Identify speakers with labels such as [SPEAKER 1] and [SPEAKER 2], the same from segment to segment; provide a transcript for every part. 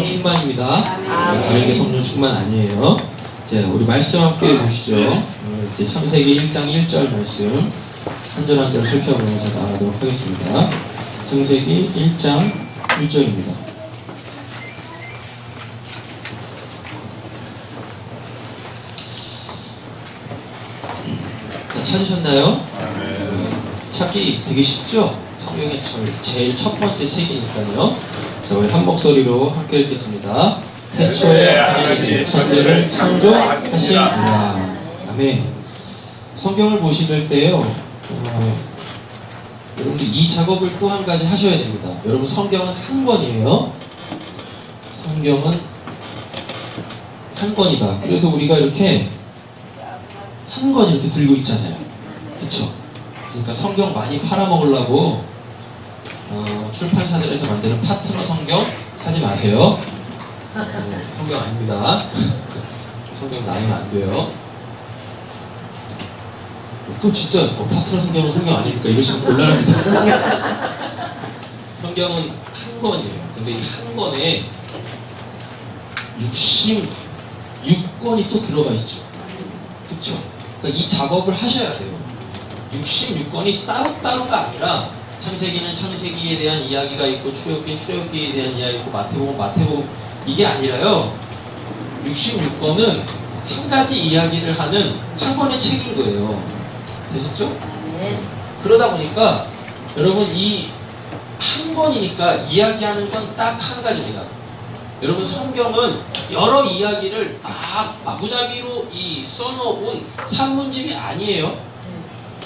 [SPEAKER 1] 성령 충만입니다. 다른게 성령 충만 아니에요. 자, 우리 말씀 함께 보시죠. 이제 창세기 1장 1절 말씀 한 절 한 절 살펴보면서 나가도록 하겠습니다. 창세기 1장 1절입니다. 찾으셨나요? 찾기 되게 쉽죠? 성경의 제일 첫 번째 책이니까요. 자, 우리 한 목소리로 함께 읽겠습니다. 태초에 하나님이 천지를 창조하시니라. 아멘. 성경을 보실 때요, 여러분들 이 작업을 또 한 가지 하셔야 됩니다. 여러분, 성경은 한 권이에요. 성경은 한 권이다. 그래서 우리가 이렇게 한 권 이렇게 들고 있잖아요. 그쵸? 그러니까 성경 많이 팔아먹으려고 출판사들에서 만드는 파트너 성경 사지 마세요. 성경 아닙니다. 성경 나누면 안 돼요. 또 진짜 파트너 성경은 성경 아니니까 이러시면 곤란합니다. 성경은 한 권이에요. 근데 이 한 권에 66권이 또 들어가 있죠. 그쵸? 그러니까 이 작업을 하셔야 돼요. 66권이 따로따로가 아니라 창세기는 창세기에 대한 이야기가 있고 출애굽기는 출애굽기에 대한 이야기가 있고 마태복음 마태복음 이게 아니라요. 66권은 한 가지 이야기를 하는 한 권의 책인 거예요. 되셨죠? 네. 그러다 보니까 여러분 이 한 권이니까 이야기하는 건 딱 한 가지입니다. 여러분 성경은 여러 이야기를 막 마구잡이로 써놓은 산문집이 아니에요.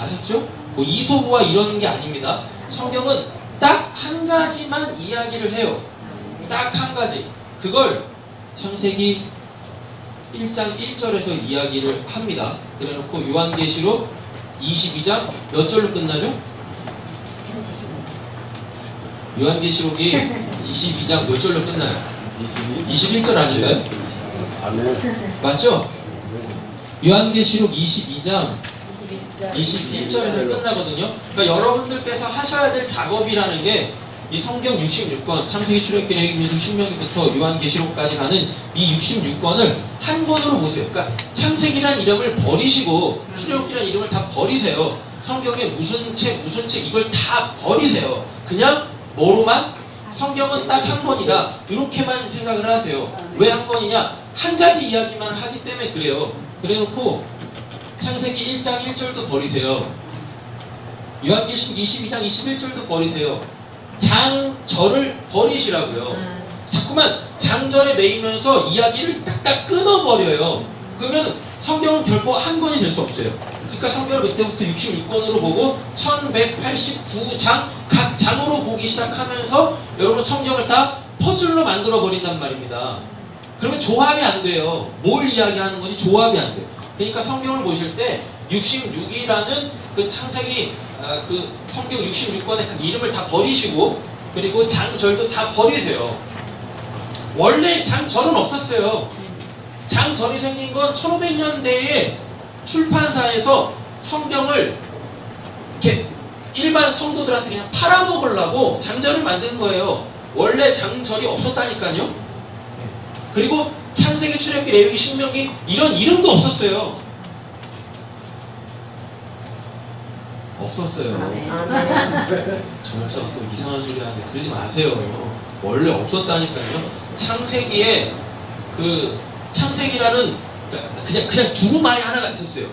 [SPEAKER 1] 아셨죠? 뭐 이소부와 이런 게 아닙니다. 성경은 딱 한 가지만 이야기를 해요. 딱 한 가지. 그걸 창세기 1장 1절에서 이야기를 합니다. 그래놓고 요한계시록 22장 몇 절로 끝나죠? 요한계시록이 22장 몇 절로 끝나요? 21절 아닌가요? 맞죠? 요한계시록 22장 21절에서 끝나거든요. 그러니까 여러분들께서 하셔야 될 작업이라는 게 이 성경 66권, 창세기, 출애굽기, 레위기, 민수기, 신명기부터 요한계시록까지 가는 이 66권을 한 권으로 보세요. 그러니까 창세기란 이름을 버리시고 출애굽기란 이름을 다 버리세요. 성경에 무슨 책 이걸 다 버리세요. 그냥 뭐로만? 성경은 딱 한 권이다. 이렇게만 생각을 하세요. 왜 한 권이냐? 한 가지 이야기만 하기 때문에 그래요. 그래놓고 창세기 1장 1절도 버리세요. 요한계시록 22장 21절도 버리세요. 장절을 버리시라고요. 자꾸만 장절에 매이면서 이야기를 딱딱 끊어버려요. 그러면 성경은 결코 한 권이 될 수 없어요. 그러니까 성경을 그때부터 66권으로 보고 1189장 각 장으로 보기 시작하면서 여러분 성경을 다 퍼즐로 만들어 버린단 말입니다. 그러면 조합이 안 돼요. 뭘 이야기하는 건지 조합이 안 돼요. 그러니까 성경을 보실 때 66이라는 그 창세기 그 성경 66권의 그 이름을 다 버리시고 그리고 장절도 다 버리세요. 원래 장절은 없었어요. 장절이 생긴 건 1500년대에 출판사에서 성경을 이렇게 일반 성도들한테 그냥 팔아먹으려고 장절을 만든 거예요. 원래 장절이 없었다니까요. 그리고 창세기, 출애굽기, 레위기, 신명기 이런 이름도 없었어요. 없었어요. 저 목사가 또 이상한 소리 하는데 그러지 마세요. 원래 없었다니까요. 창세기에 그 창세기라는 그냥 두루마리 하나가 있었어요.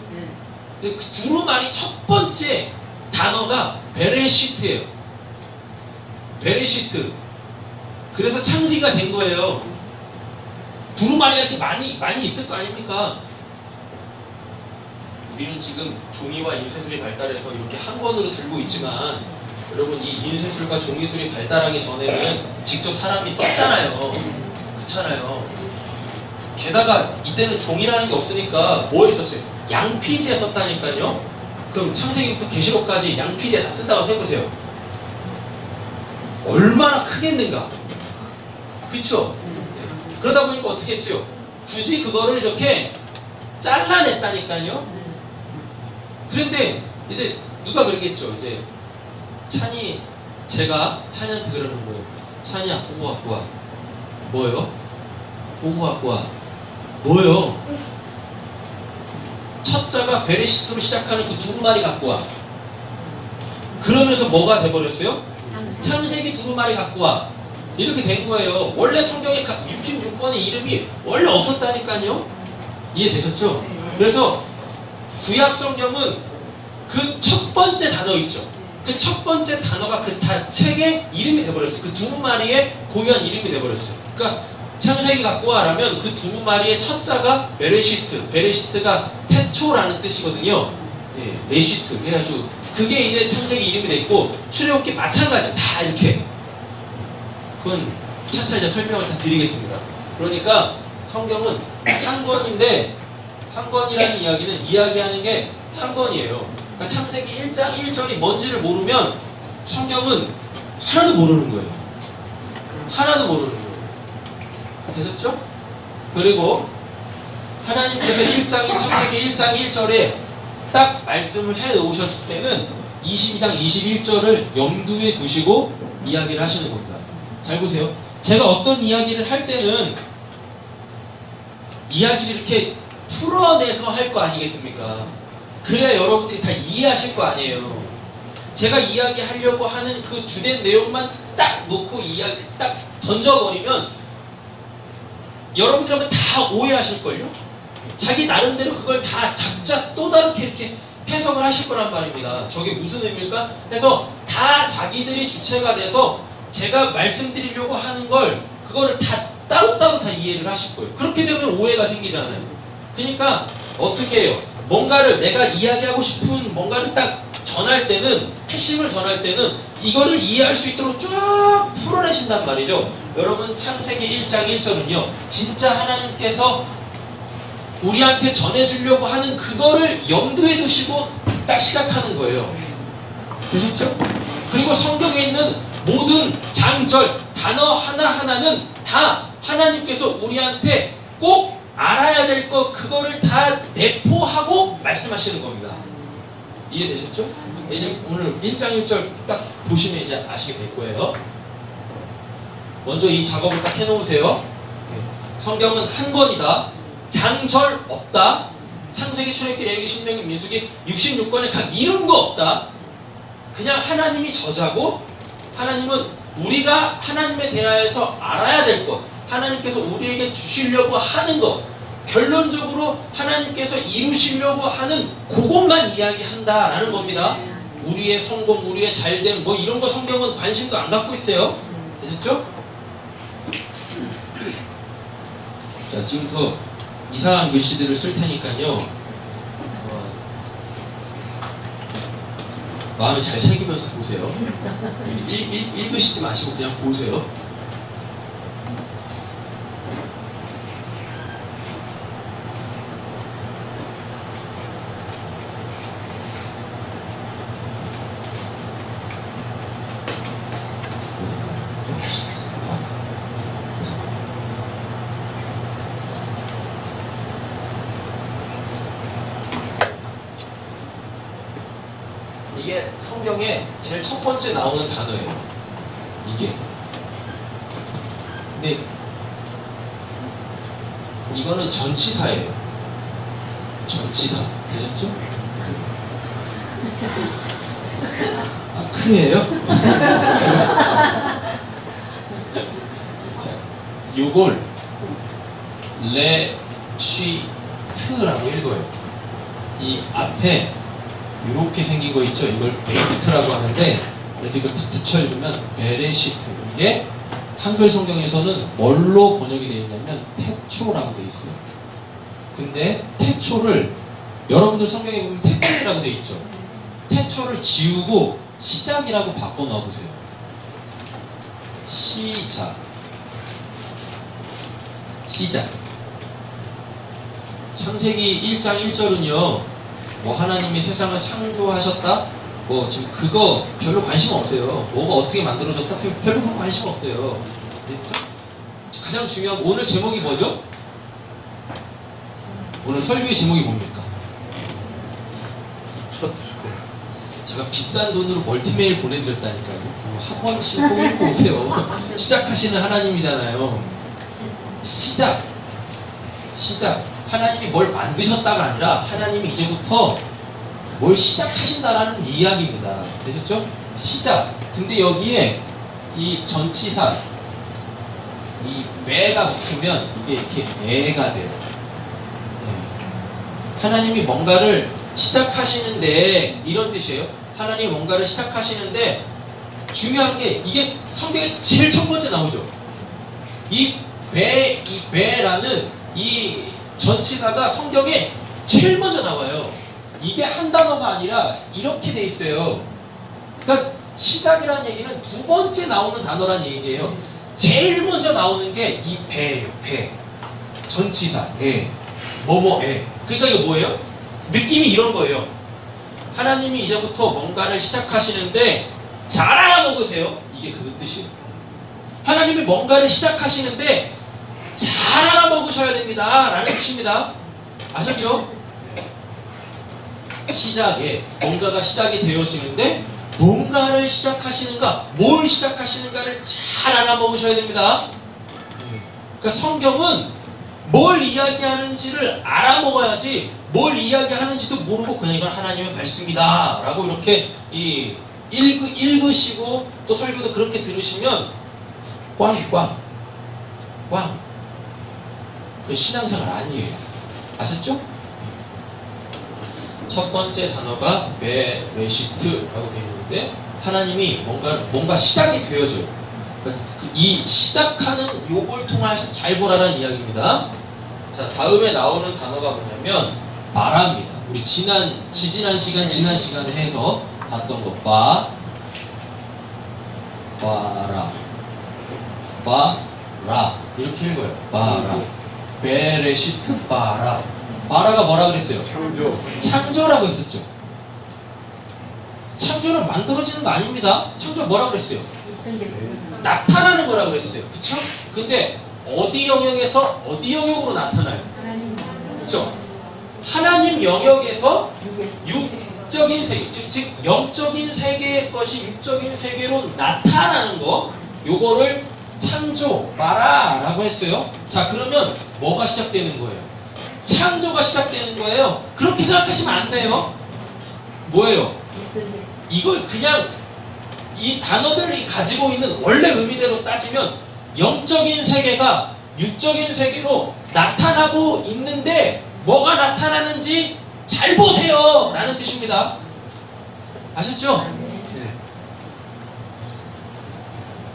[SPEAKER 1] 그 두루마리 첫 번째 단어가 베레시트예요. 베레시트. 그래서 창세기가 된 거예요. 두루마리가 이렇게 많이 있을 거 아닙니까? 우리는 지금 종이와 인쇄술이 발달해서 이렇게 한 권으로 들고 있지만 여러분 이 인쇄술과 종이술이 발달하기 전에는 직접 사람이 썼잖아요. 그렇잖아요. 게다가 이때는 종이라는 게 없으니까 뭐에 썼어요? 양피지에 썼다니까요. 그럼 창세기부터 계시록까지 양피지에 다 쓴다고 해보세요. 얼마나 크겠는가. 그쵸? 그러다 보니까 어떻게 했어요? 굳이 그거를 이렇게 잘라냈다니까요. 그런데 이제 누가 그러겠죠. 이제 제가 찬이한테 그러는 거예요. 찬이야, 보고 갖고 와. 뭐예요? 보고 갖고 와. 뭐예요? 첫 자가 베레시트로 시작하는 그 두루마리 갖고 와. 그러면서 뭐가 돼버렸어요? 창세기 두루마리 갖고 와. 이렇게 된 거예요. 원래 성경에 66권의 이름이 원래 없었다니까요. 이해되셨죠? 그래서 구약 성경은 그 첫 번째 단어 있죠. 그 첫 번째 단어가 그 책의 이름이 돼버렸어요. 그 두루마리의 고유한 이름이 돼버렸어요. 그러니까 창세기 갖고 와라면 그 두루마리의 첫 자가 베레시트, 베레시트가 태초라는 뜻이거든요. 예, 레시트 해가지고 그게 이제 창세기 이름이 됐고, 출애굽기 마찬가지 다 이렇게. 그건 차차 이제 설명을 다 드리겠습니다. 그러니까 성경은 한 권인데, 한 권이라는 이야기는 이야기하는 게 한 권이에요. 그러니까 창세기 1장 1절이 뭔지를 모르면 성경은 하나도 모르는 거예요. 하나도 모르는 거예요. 되셨죠? 그리고 하나님께서 창세기 1장 1절에 딱 말씀을 해 놓으셨을 때는 22장 21절을 염두에 두시고 이야기를 하시는 겁니다. 잘 보세요. 제가 어떤 이야기를 할 때는 이야기를 이렇게 풀어내서 할 거 아니겠습니까? 그래야 여러분들이 다 이해하실 거 아니에요. 제가 이야기하려고 하는 그 주된 내용만 딱 놓고 이야기를 딱 던져버리면 여러분들하고 다 오해하실걸요? 자기 나름대로 그걸 다 각자 또 다르게 이렇게 해석을 하실 거란 말입니다. 저게 무슨 의미일까? 그래서 다 자기들이 주체가 돼서 제가 말씀드리려고 하는 걸 그거를 다 따로따로 다 이해를 하실 거예요. 그렇게 되면 오해가 생기잖아요. 그러니까 어떻게 해요? 뭔가를 내가 이야기하고 싶은 뭔가를 딱 전할 때는, 핵심을 전할 때는 이거를 이해할 수 있도록 쫙 풀어내신단 말이죠. 여러분 창세기 1장 1절은요 진짜 하나님께서 우리한테 전해주려고 하는 그거를 염두에 두시고 딱 시작하는 거예요. 되셨죠? 그리고 성경에 있는 모든 장절, 단어 하나하나는 다 하나님께서 우리한테 꼭 알아야 될 것, 그거를 다 내포하고 말씀하시는 겁니다. 이해되셨죠? 이제 오늘 1장 1절 딱 보시면 이제 아시게 될 거예요. 먼저 이 작업을 딱 해놓으세요. 성경은 한 권이다. 장절 없다. 창세기, 출애굽기, 레위기, 신명기, 민수기 66권에 각 이름도 없다. 그냥 하나님이 저자고, 하나님은 우리가 하나님에 대하여서 알아야 될 것, 하나님께서 우리에게 주시려고 하는 것, 결론적으로 하나님께서 이루시려고 하는 그것만 이야기한다라는 겁니다. 우리의 성공, 우리의 잘됨 뭐 이런 거 성경은 관심도 안 갖고 있어요. 되셨죠? 자, 지금부터 이상한 글씨들을 쓸 테니까요. 마음에 잘 새기면서 보세요. 읽으시지 마시고 그냥 보세요. 이게 성경에 제일 첫 번째 나오는 단어예요. 이게. 근데 이거는 전치사예요. 전치사. 되셨죠? 아, 크예요? 자, 요걸 레취트라고 읽어요. 이 앞에 이렇게 생긴 거 있죠? 이걸 베이트라고 하는데, 그래서 이걸 딱 붙여 읽으면 베레시트. 이게 한글 성경에서는 뭘로 번역이 되어 있냐면 태초라고 되어 있어요. 근데 태초를 여러분들 성경에 보면 태초라고 되어 있죠? 태초를 지우고 시작이라고 바꿔 넣어보세요. 시작. 창세기 1장 1절은요 뭐 하나님이 세상을 창조하셨다? 뭐 지금 그거 별로 관심 없어요. 뭐가 어떻게 만들어졌다? 별로 관심 없어요. 가장 중요한 오늘 제목이 뭐죠? 오늘 설교의 제목이 뭡니까? 제가 비싼 돈으로 멀티메일 보내드렸다니까요. 한 번씩 꼭 읽고 오세요. 시작하시는 하나님이잖아요. 시작. 하나님이 뭘 만드셨다가 아니라 하나님이 이제부터 뭘 시작하신다라는 이야기입니다. 되셨죠? 시작. 근데 여기에 이 전치사 이 매가 붙으면 이게 이렇게 애가 돼요. 하나님이 뭔가를 시작하시는데 이런 뜻이에요. 하나님이 뭔가를 시작하시는데 중요한 게 이게 성경에 제일 첫 번째 나오죠. 이 배라는 이 전치사가 성경에 제일 먼저 나와요. 이게 한 단어가 아니라 이렇게 돼 있어요. 그러니까 시작이라는 얘기는 두 번째 나오는 단어란 얘기예요. 제일 먼저 나오는 게 이 배예요. 배. 전치사. 뭐뭐에. 그러니까 이거 뭐예요? 느낌이 이런 거예요. 하나님이 이제부터 뭔가를 시작하시는데 잘 알아먹으세요. 이게 그 뜻이에요. 하나님이 뭔가를 시작하시는데 잘 알아먹으셔야 됩니다. 라는 뜻입니다. 아셨죠? 시작에 뭔가가 시작이 되어지는데 뭔가를 시작하시는가, 뭘 시작하시는가를 잘 알아먹으셔야 됩니다. 그러니까 성경은 뭘 이야기하는지를 알아먹어야지 뭘 이야기하는지도 모르고 그냥 이건 하나님의 말씀이다 라고 이렇게 읽으시고 또 설교도 그렇게 들으시면 꽝. 그 신앙생활 아니에요. 아셨죠? 첫 번째 단어가 베레시트라고 되어 있는데 하나님이 뭔가 시작이 되어져요. 그러니까 이 시작하는 요걸 통해서 잘 보라는 이야기입니다. 자, 다음에 나오는 단어가 뭐냐면 바라입니다. 우리 지난 시간에 해서 봤던 거 바라 이렇게 읽어요. 바라. 베레시트 바라가 뭐라 그랬어요? 창조라고 했었죠. 창조는 만들어지는 거 아닙니다. 창조 뭐라 그랬어요? 나타나는 거라 그랬어요. 그쵸? 근데 어디 영역에서 어디 영역으로 나타나요? 그쵸? 하나님 영역에서 육적인 세계, 즉 영적인 세계의 것이 육적인 세계로 나타나는 거, 요거를 창조, 바라라고 했어요. 자, 그러면 뭐가 시작되는 거예요? 창조가 시작되는 거예요. 그렇게 생각하시면 안 돼요. 뭐예요? 이걸 그냥 이 단어들이 가지고 있는 원래 의미대로 따지면 영적인 세계가 육적인 세계로 나타나고 있는데 뭐가 나타나는지 잘 보세요 라는 뜻입니다. 아셨죠? 네.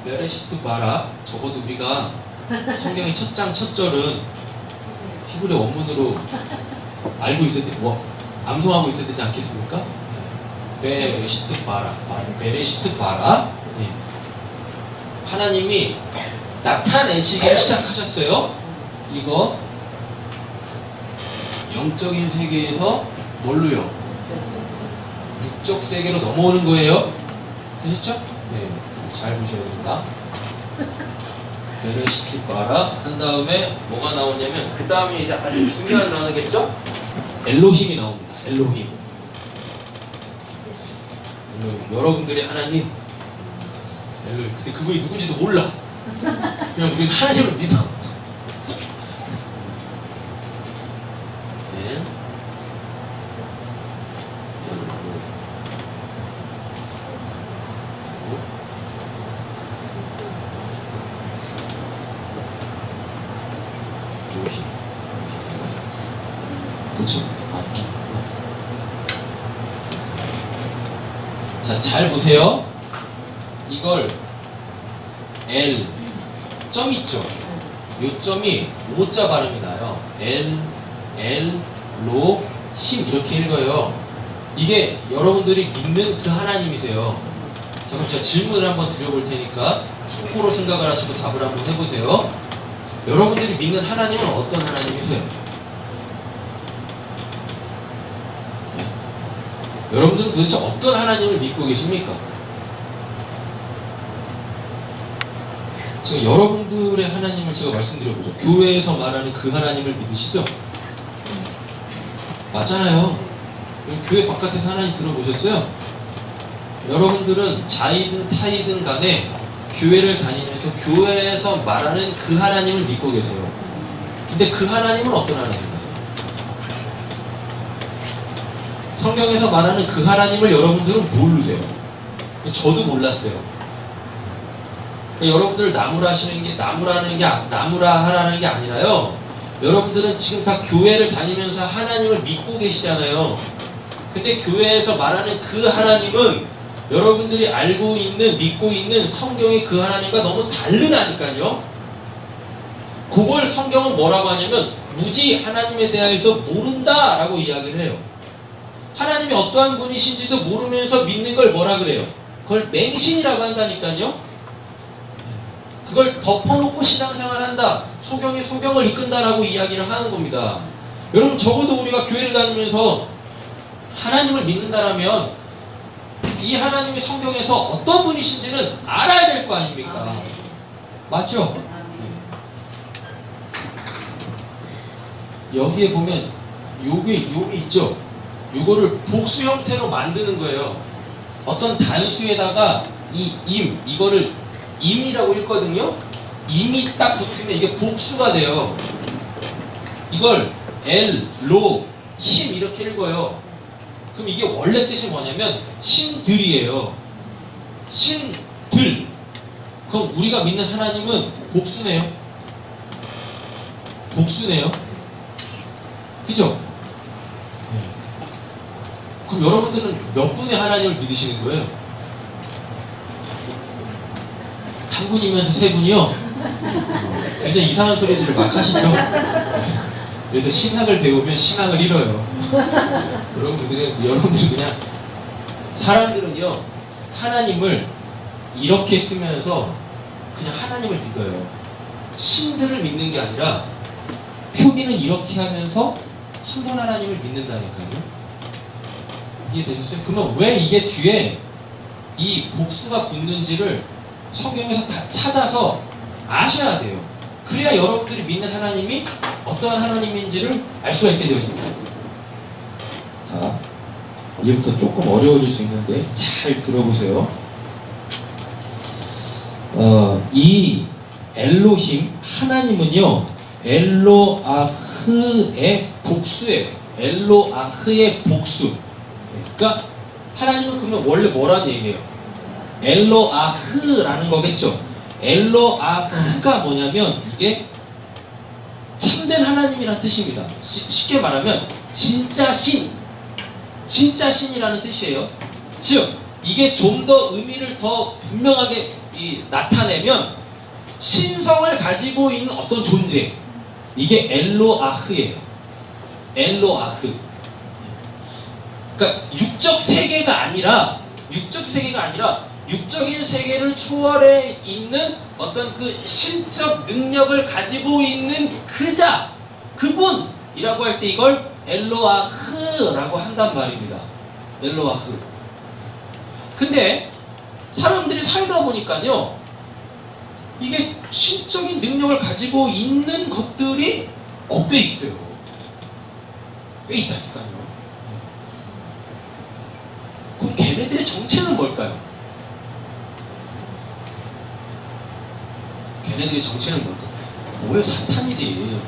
[SPEAKER 1] 베레시트 바라. 적어도 우리가 성경의 첫 장 첫 절은 히브리 원문으로 알고 있어야 돼. 암송하고 있어야 되지 않겠습니까? 베레시트 바라. 베레시트 바라. 네. 하나님이 나타내시기 시작하셨어요. 이거 영적인 세계에서 뭘로요? 육적 세계로 넘어오는 거예요. 아셨죠? 네. 잘 보셔야 됩니다. 베레시트 바라 한 다음에 뭐가 나오냐면 그 다음에 이제 아주 중요한 단어겠죠? 엘로힘이 나옵니다. 엘로힘. 여러분들의 하나님. 엘로힘. 근데 그분이 누군지도 몰라. 그냥 우리는 하나님을 믿어. 네. 그렇죠. 자, 잘 보세요. 이걸 L 점 있죠. 요 점이 오자 발음이 나요. 로 힘 이렇게 읽어요. 이게 여러분들이 믿는 그 하나님이세요. 자, 그럼 제가 질문을 한번 드려볼 테니까 속으로 생각을 하시고 답을 한번 해보세요. 여러분들이 믿는 하나님은 어떤 하나님이세요? 여러분들은 도대체 어떤 하나님을 믿고 계십니까? 제가 여러분들의 하나님을 제가 말씀드려보죠. 교회에서 말하는 그 하나님을 믿으시죠? 맞잖아요. 교회 바깥에서 하나님 들어보셨어요? 여러분들은 자이든 타이든 간에 교회를 다니면서 교회에서 말하는 그 하나님을 믿고 계세요. 근데 그 하나님은 어떤 하나님이세요? 성경에서 말하는 그 하나님을 여러분들은 모르세요. 저도 몰랐어요. 여러분들 나무라 하시는 게 나무라 하라는 게 아니라요. 여러분들은 지금 다 교회를 다니면서 하나님을 믿고 계시잖아요. 근데 교회에서 말하는 그 하나님은 여러분들이 알고 있는 믿고 있는 성경의 그 하나님과 너무 다르다니까요. 그걸 성경은 뭐라고 하냐면 무지 하나님에 대해서 모른다라고 이야기를 해요. 하나님이 어떠한 분이신지도 모르면서 믿는 걸 뭐라 그래요? 그걸 맹신이라고 한다니까요. 그걸 덮어놓고 신앙생활 한다. 소경이 소경을 이끈다라고 이야기를 하는 겁니다. 여러분 적어도 우리가 교회를 다니면서 하나님을 믿는다라면 이 하나님이 성경에서 어떤 분이신지는 알아야 될 거 아닙니까? 맞죠? 여기에 보면 요게 있죠? 요거를 복수 형태로 만드는 거예요. 어떤 단수에다가 이거를 임이라고 읽거든요. 임이 딱 붙으면 이게 복수가 돼요. 이걸 힘 이렇게 읽어요. 그럼 이게 원래 뜻이 뭐냐면 신들이에요. 신들. 그럼 우리가 믿는 하나님은 복수네요. 복수네요. 그죠? 그럼 여러분들은 몇 분의 하나님을 믿으시는 거예요? 한 분이면서 세 분이요? 굉장히 이상한 소리들을 막 하시죠? 그래서 신학을 배우면 신앙을 잃어요. 여러분들은 그냥 사람들은요 하나님을 이렇게 쓰면서 그냥 하나님을 믿어요. 신들을 믿는 게 아니라 표기는 이렇게 하면서 한 분 하나님을 믿는다니까요. 이해되셨어요? 그러면 왜 이게 뒤에 이 복수가 붙는지를 성경에서 다 찾아서 아셔야 돼요. 그래야 여러분들이 믿는 하나님이 어떠한 하나님인지를 알 수가 있게 되어집니다. 자, 이제부터 조금 어려워질 수 있는데 잘 들어보세요. 이 엘로힘 하나님은요 엘로아흐의 복수예요. 엘로아흐의 복수. 그러니까 하나님은 그러면 원래 뭐라는 얘기예요? 엘로아흐라는 거겠죠. 엘로아흐가 뭐냐면 이게 참된 하나님이라는 뜻입니다. 쉽게 말하면 진짜 신이라는 뜻이에요. 즉 이게 좀 더 의미를 더 분명하게 나타내면 신성을 가지고 있는 어떤 존재, 이게 엘로아흐예요. 엘로아흐. 그러니까 육적 세계가 아니라 육적인 세계를 초월해 있는 어떤 그 신적 능력을 가지고 있는 그자, 그분이라고 할 때 이걸 엘로아흐라고 한단 말입니다. 엘로아흐. 근데 사람들이 살다 보니까요 이게 신적인 능력을 가지고 있는 것들이 꽤 있어요. 꽤 있다니까요. 그럼 걔네들의 정체는 뭘까요? 걔네들의 정체는 뭘까요? 뭐예요? 사탄이지.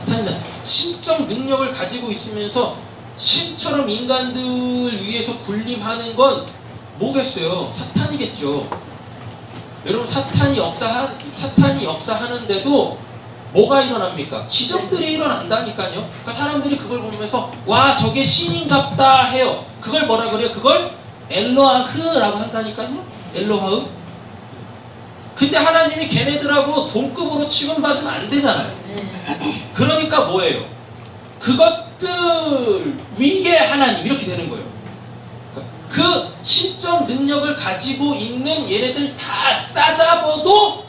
[SPEAKER 1] 사탄이잖아. 신적 능력을 가지고 있으면서 신처럼 인간들 위해서 군림하는 건 뭐겠어요? 사탄이겠죠. 여러분 사탄이 역사하는데도 뭐가 일어납니까? 기적들이 일어난다니까요. 그러니까 사람들이 그걸 보면서 와 저게 신인갑다 해요. 그걸 뭐라 그래요? 그걸 엘로아흐라고 한다니까요. 엘로아흐. 근데 하나님이 걔네들하고 동급으로 취급받으면 안 되잖아요. 그러니까 뭐예요? 그것들 위에 하나님 이렇게 되는 거예요. 그 신적 능력을 가지고 있는 얘네들 다 싸잡아도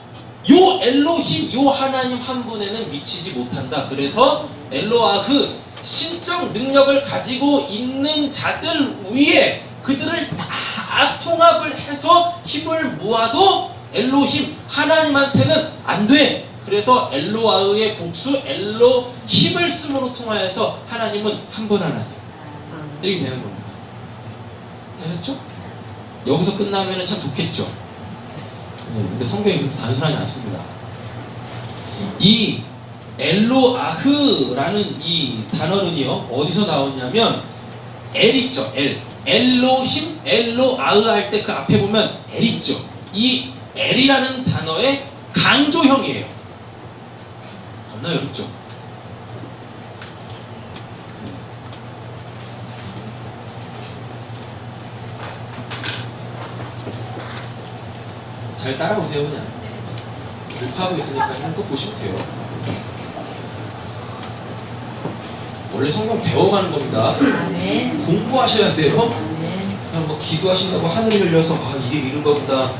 [SPEAKER 1] 요 엘로힘, 요 하나님 한 분에는 미치지 못한다. 그래서 엘로아흐, 신적 능력을 가지고 있는 자들 위에 그들을 다 통합을 해서 힘을 모아도 엘로힘, 하나님한테는 안 돼. 그래서 엘로아흐의 복수, 엘로힘을 쓰므로 통하여서 하나님은 한 분 하나님. 이렇게 되는 겁니다. 되셨죠? 여기서 끝나면 참 좋겠죠? 네, 근데 성경이 그렇게 단순하지 않습니다. 이 엘로아흐라는 이 단어는요 어디서 나왔냐면 엘 있죠 엘 엘로힘 엘로아흐 할 때 그 앞에 보면 엘 있죠. 이 엘이라는 단어의 강조형이에요. 겁나 어렵죠. 잘 따라오세요 그냥. 녹화하고 있으니까 또 보시면 돼요. 원래 성경 배워가는 겁니다.
[SPEAKER 2] 아멘.
[SPEAKER 1] 공부하셔야 돼요.
[SPEAKER 2] 아멘.
[SPEAKER 1] 그냥 뭐 기도하신다고 하늘 열려서 아 이게 이른가 보다.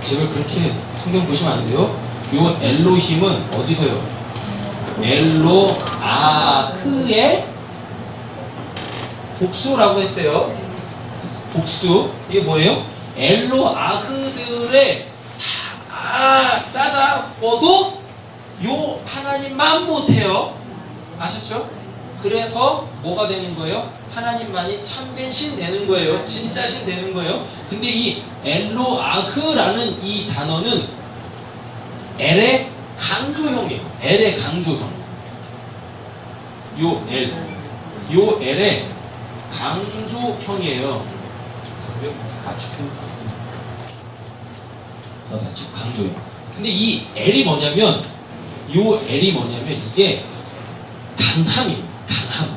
[SPEAKER 1] 제발 그렇게 성경 보시면 안 돼요. 요 엘로힘은 어디서요? 엘로아흐의 복수라고 했어요. 복수. 이게 뭐예요? 엘로아흐들의 다 싸잡아도 요 하나님만 못해요. 아셨죠? 그래서 뭐가 되는 거예요? 하나님만이 참된 신 되는 거예요. 진짜 신 되는 거예요. 근데 이 엘로아흐라는 이 단어는 엘의 강조형이에요. 엘의 강조형. 요 엘의 강조형이에요. 맞춤형. 맞춤 강조형. 근데 이 엘이 뭐냐면 이게 강함이에요. 강함.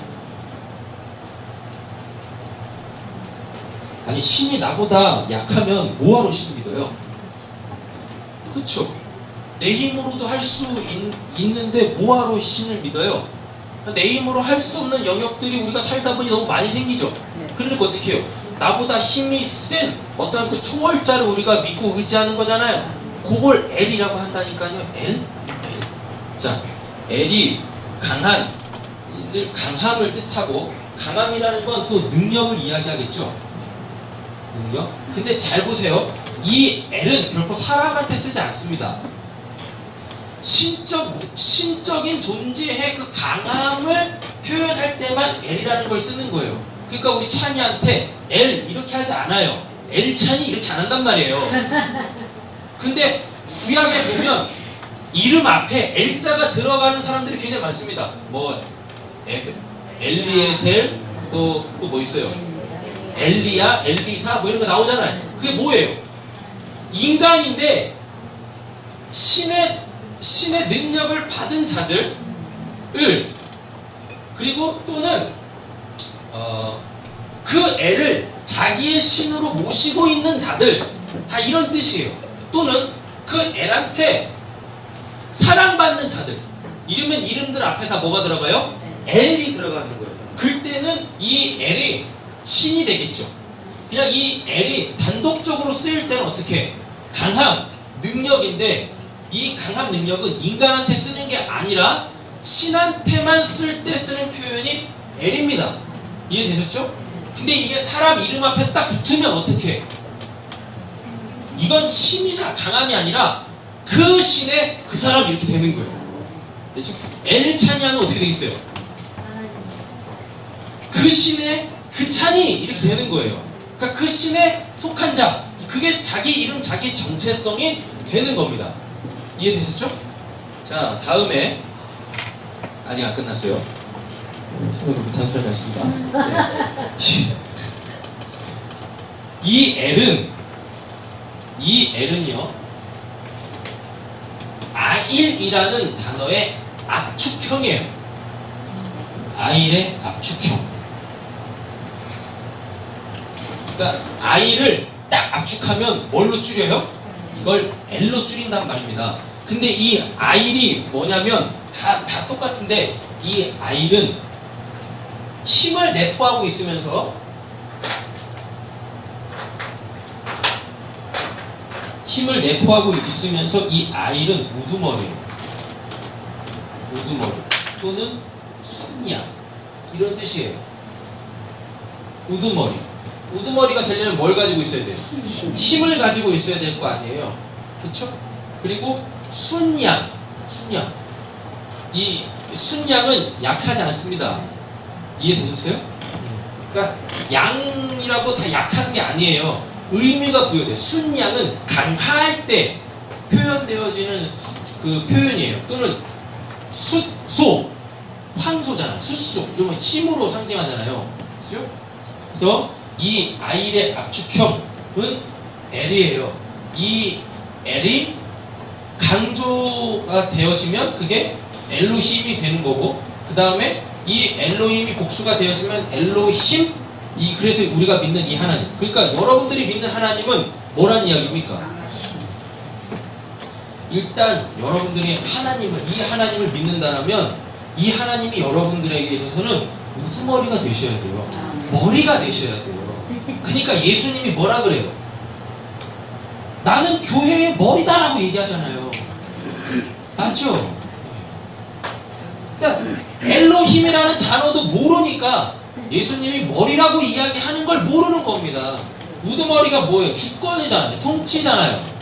[SPEAKER 1] 아니 신이 나보다 약하면 뭐하러 신을 믿어요? 그렇죠. 내 힘으로도 할 수 있는데 뭐하러 신을 믿어요? 내 힘으로 할 수 없는 영역들이 우리가 살다 보니 너무 많이 생기죠. 그러니까 어떻게 해요? 나보다 힘이 센 어떤 그 초월자를 우리가 믿고 의지하는 거잖아요. 그걸 L이라고 한다니까요. L? 자, L이 강함을 뜻하고, 강함이라는 건 또 능력을 이야기하겠죠. 능력? 근데 잘 보세요. 이 L은 결코 사람한테 쓰지 않습니다. 신적인 존재의 그 강함을 표현할 때만 L이라는 걸 쓰는 거예요. 그러니까 우리 찬이한테 L 이렇게 하지 않아요. L 찬이 이렇게 안 한단 말이에요. 근데 구약에 보면 이름 앞에 L자가 들어가는 사람들이 굉장히 많습니다. 뭐 엘리에셀, 또 뭐 있어요? 엘리야, 엘리사 뭐 이런 거 나오잖아요. 그게 뭐예요? 인간인데 신의 능력을 받은 자들을, 그리고 또는 그 애를 자기의 신으로 모시고 있는 자들, 다 이런 뜻이에요. 또는 그 애한테 사랑받는 자들. 이러면 이름들 앞에 다 뭐가 들어가요? L이 들어가는 거예요. 그럴 때는 이 L이 신이 되겠죠. 그냥 이 L이 단독적으로 쓰일 때는 어떻게? 강함, 능력인데, 이 강함 능력은 인간한테 쓰는 게 아니라 신한테만 쓸 때 쓰는 표현이 L입니다. 이해되셨죠? 근데 이게 사람 이름 앞에 딱 붙으면 어떻게 해? 이건 신이나 강함이 아니라 그 신의 그 사람 이렇게 되는 거예요. 그렇죠? L 찬이하면 어떻게 되겠어요? 그 신의 그 찬이 이렇게 되는 거예요. 그러니까 그 신에 속한 자, 그게 자기 이름, 자기 정체성이 되는 겁니다. 이해되셨죠? 자, 다음에 아직 안 끝났어요. 설명을 못하는 사람이 있습니다. 네. 이 L은요, 아일이라는 단어의 압축형이에요. 아일의 압축형. 그러니까 아일을 딱 압축하면 뭘로 줄여요? 이걸 L로 줄인단 말입니다. 근데 이 아일이 뭐냐면 다 똑같은데, 이 아일은 힘을 내포하고 있으면서 이 아일은 우두머리예요. 우두머리 또는 순양, 이런 뜻이에요. 우두머리가 되려면 뭘 가지고 있어야 돼요? 힘을 가지고 있어야 될 거 아니에요. 그렇죠? 그리고 순양. 이 순양은 약하지 않습니다. 이해되셨어요? 그러니까 양이라고 다 약한 게 아니에요. 의미가 부여돼요. 순양은 강할 때 표현되어지는 그 표현이에요. 또는 수소잖아. 수소. 이러면 힘으로 상징하잖아요. 그죠? 그래서 이 아일의 압축형은 L이에요. 이 L이 강조가 되어지면 그게 엘로힘이 되는 거고, 그 다음에 이 엘로힘이 복수가 되어지면 엘로힘, 그래서 우리가 믿는 이 하나님. 그러니까 여러분들이 믿는 하나님은 뭐란 이야기입니까? 일단 여러분들이 이 하나님을 믿는다면 이 하나님이 여러분들에게 있어서는 우두머리가 되셔야 돼요. 머리가 되셔야 돼요. 그러니까 예수님이 뭐라 그래요? 나는 교회의 머리다라고 얘기하잖아요. 맞죠? 그러니까 엘로힘이라는 단어도 모르니까 예수님이 머리라고 이야기하는 걸 모르는 겁니다. 우두머리가 뭐예요? 주권이잖아요. 통치잖아요.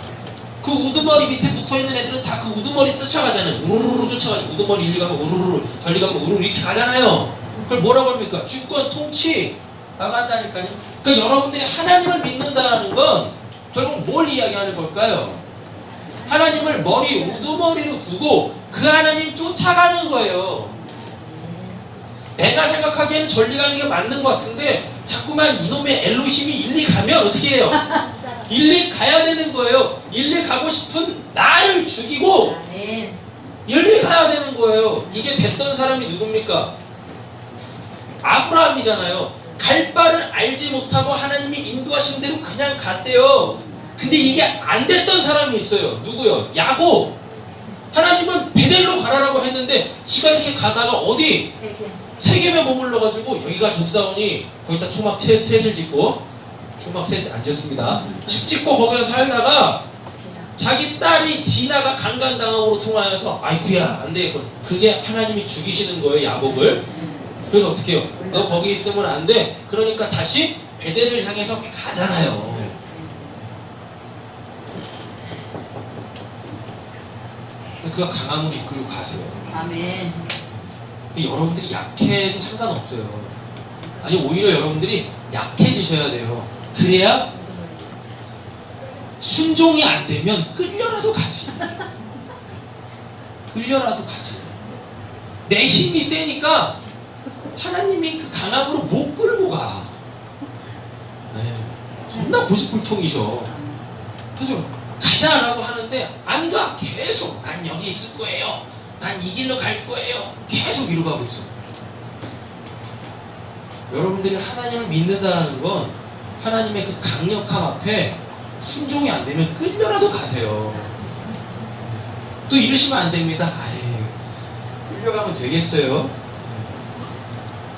[SPEAKER 1] 그 우두머리 밑에 붙어있는 애들은 다 그 우두머리 쫓아가잖아요. 우르르 쫓아가죠. 우두머리 일리 가면 우르르, 저리 가면 우르르 이렇게 가잖아요. 그걸 뭐라고 합니까? 주권, 통치 나간다니까요. 그러니까 여러분들이 하나님을 믿는다는 건 결국 뭘 이야기하는 걸까요? 하나님을 머리, 우두머리로 두고 그 하나님 쫓아가는 거예요. 내가 생각하기에는 전리 가는 게 맞는 것 같은데 자꾸만 이놈의 엘로힘이 일리 가면 어떻게 해요? 일리 가야 되는 거예요. 일리 가고 싶은 나를 죽이고 일리 가야 되는 거예요. 이게 됐던 사람이 누굽니까? 아브라함이잖아요. 갈 바를 알지 못하고 하나님이 인도하신 대로 그냥 갔대요. 근데 이게 안 됐던 사람이 있어요. 누구요? 야곱. 하나님은 베델로 가라라고 했는데 지가 이렇게 가다가 어디? 세겜에 머물러가지고 여기가 좋사오니 거기다 초막 셋을 짓고, 초막 셋 안 짓습니다. 집 짓고 거기서 살다가 자기 딸이 디나가 강간당함으로 통하여서 아이쿠야 안 되겠군. 그게 하나님이 죽이시는 거예요, 야곱을. 그래서 어떻게 해요? 너 거기 있으면 안 돼. 그러니까 다시 베델을 향해서 가잖아요. 그가 강함으로 이끌고 가세요.
[SPEAKER 2] 아멘.
[SPEAKER 1] 여러분들이 약해도 상관없어요. 아니 오히려 여러분들이 약해지셔야 돼요. 그래야 순종이 안 되면 끌려라도 가지. 끌려라도 가지. 내 힘이 세니까 하나님이 그 강함으로 못 끌고 가. 네. 존나 고집불통이셔. 그래서 가자라고 하는데 안 가. 계속 난 여기 있을 거예요. 난 이 길로 갈 거예요. 계속 이러고 가고 있어. 여러분들이 하나님을 믿는다는 건 하나님의 그 강력함 앞에 순종이 안 되면 끌려라도 가세요. 또 이러시면 안 됩니다. 아이, 끌려가면 되겠어요?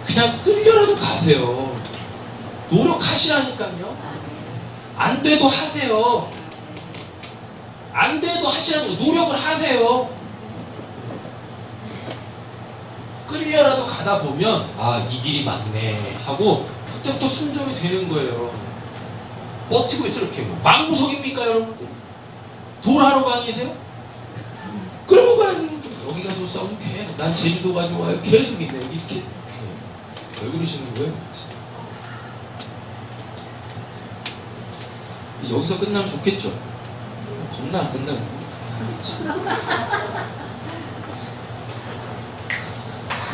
[SPEAKER 1] 그냥 끌려라도 가세요. 노력하시라니까요. 안 돼도 하세요. 안 돼도 하시라는 거, 노력을 하세요. 끌려라도 가다 보면 이 길이 맞네 하고 그때부터 순종이 되는 거예요. 버티고 있어. 이렇게 망구석입니까 여러분들? 돌하러 강이세요? 그러면 가야 여기가 좋사오니 계속 난 제주도가 좋아요. 계속 있네. 이렇게 왜 그러시는 거예요? 여기서 끝나면 좋겠죠? 겁나 안 끝나면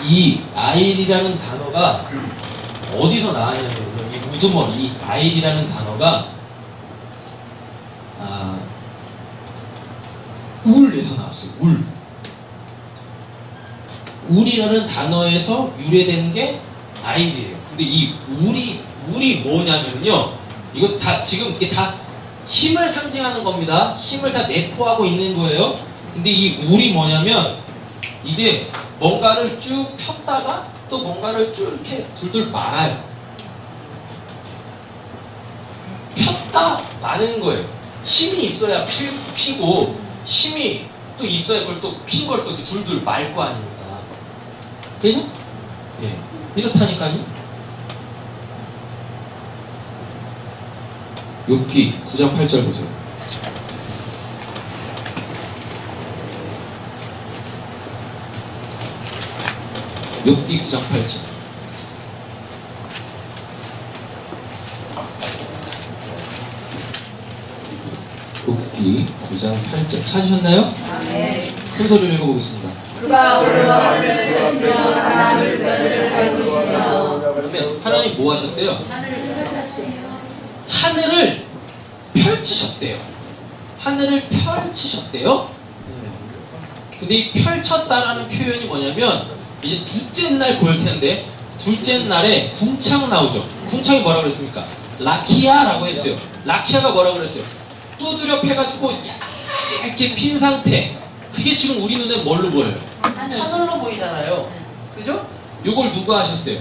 [SPEAKER 1] 이 아일이라는 단어가 어디서 나왔냐면요. 이 우두머리, 이 아일이라는 단어가 울에서 나왔어요. 울. 울이라는 단어에서 유래된 게 아일이에요. 근데 이 울이 뭐냐면요. 이거 다 지금 이게 다 힘을 상징하는 겁니다. 힘을 다 내포하고 있는 거예요. 근데 이 울이 뭐냐면 이게 뭔가를 쭉 폈다가 또 뭔가를 쭉 이렇게 둘둘 말아요. 폈다 마는 거예요. 힘이 있어야 피고 힘이 또 있어야 그걸 또 핀 걸 또 둘둘 말 거 아닙니까? 그죠? 예. 이렇다니까요. 욥기 9장 8절 보세요. 욥기 9장 8절. 욥기 9장 8절 찾으셨나요?
[SPEAKER 2] 네.
[SPEAKER 1] 큰 소리로 읽어보겠습니다.
[SPEAKER 2] 그가 홀로 하늘을 펴시며 하나님을 펼칠 것이며.
[SPEAKER 1] 그러면 하나님 뭐 하셨대요? 하늘을 펼치셨대요. 하늘을 펼치셨대요. 근데 이 펼쳤다라는 표현이 뭐냐면 이제 둘째 날 볼 텐데 둘째 날에 궁창 나오죠. 궁창이 뭐라고 그랬습니까? 라키아라고 했어요. 라키아가 뭐라고 그랬어요? 두드려 패가지고 얇게 핀 상태. 그게 지금 우리 눈에 뭘로 보여요? 하늘로 보이잖아요. 그죠? 요걸 누가 하셨어요?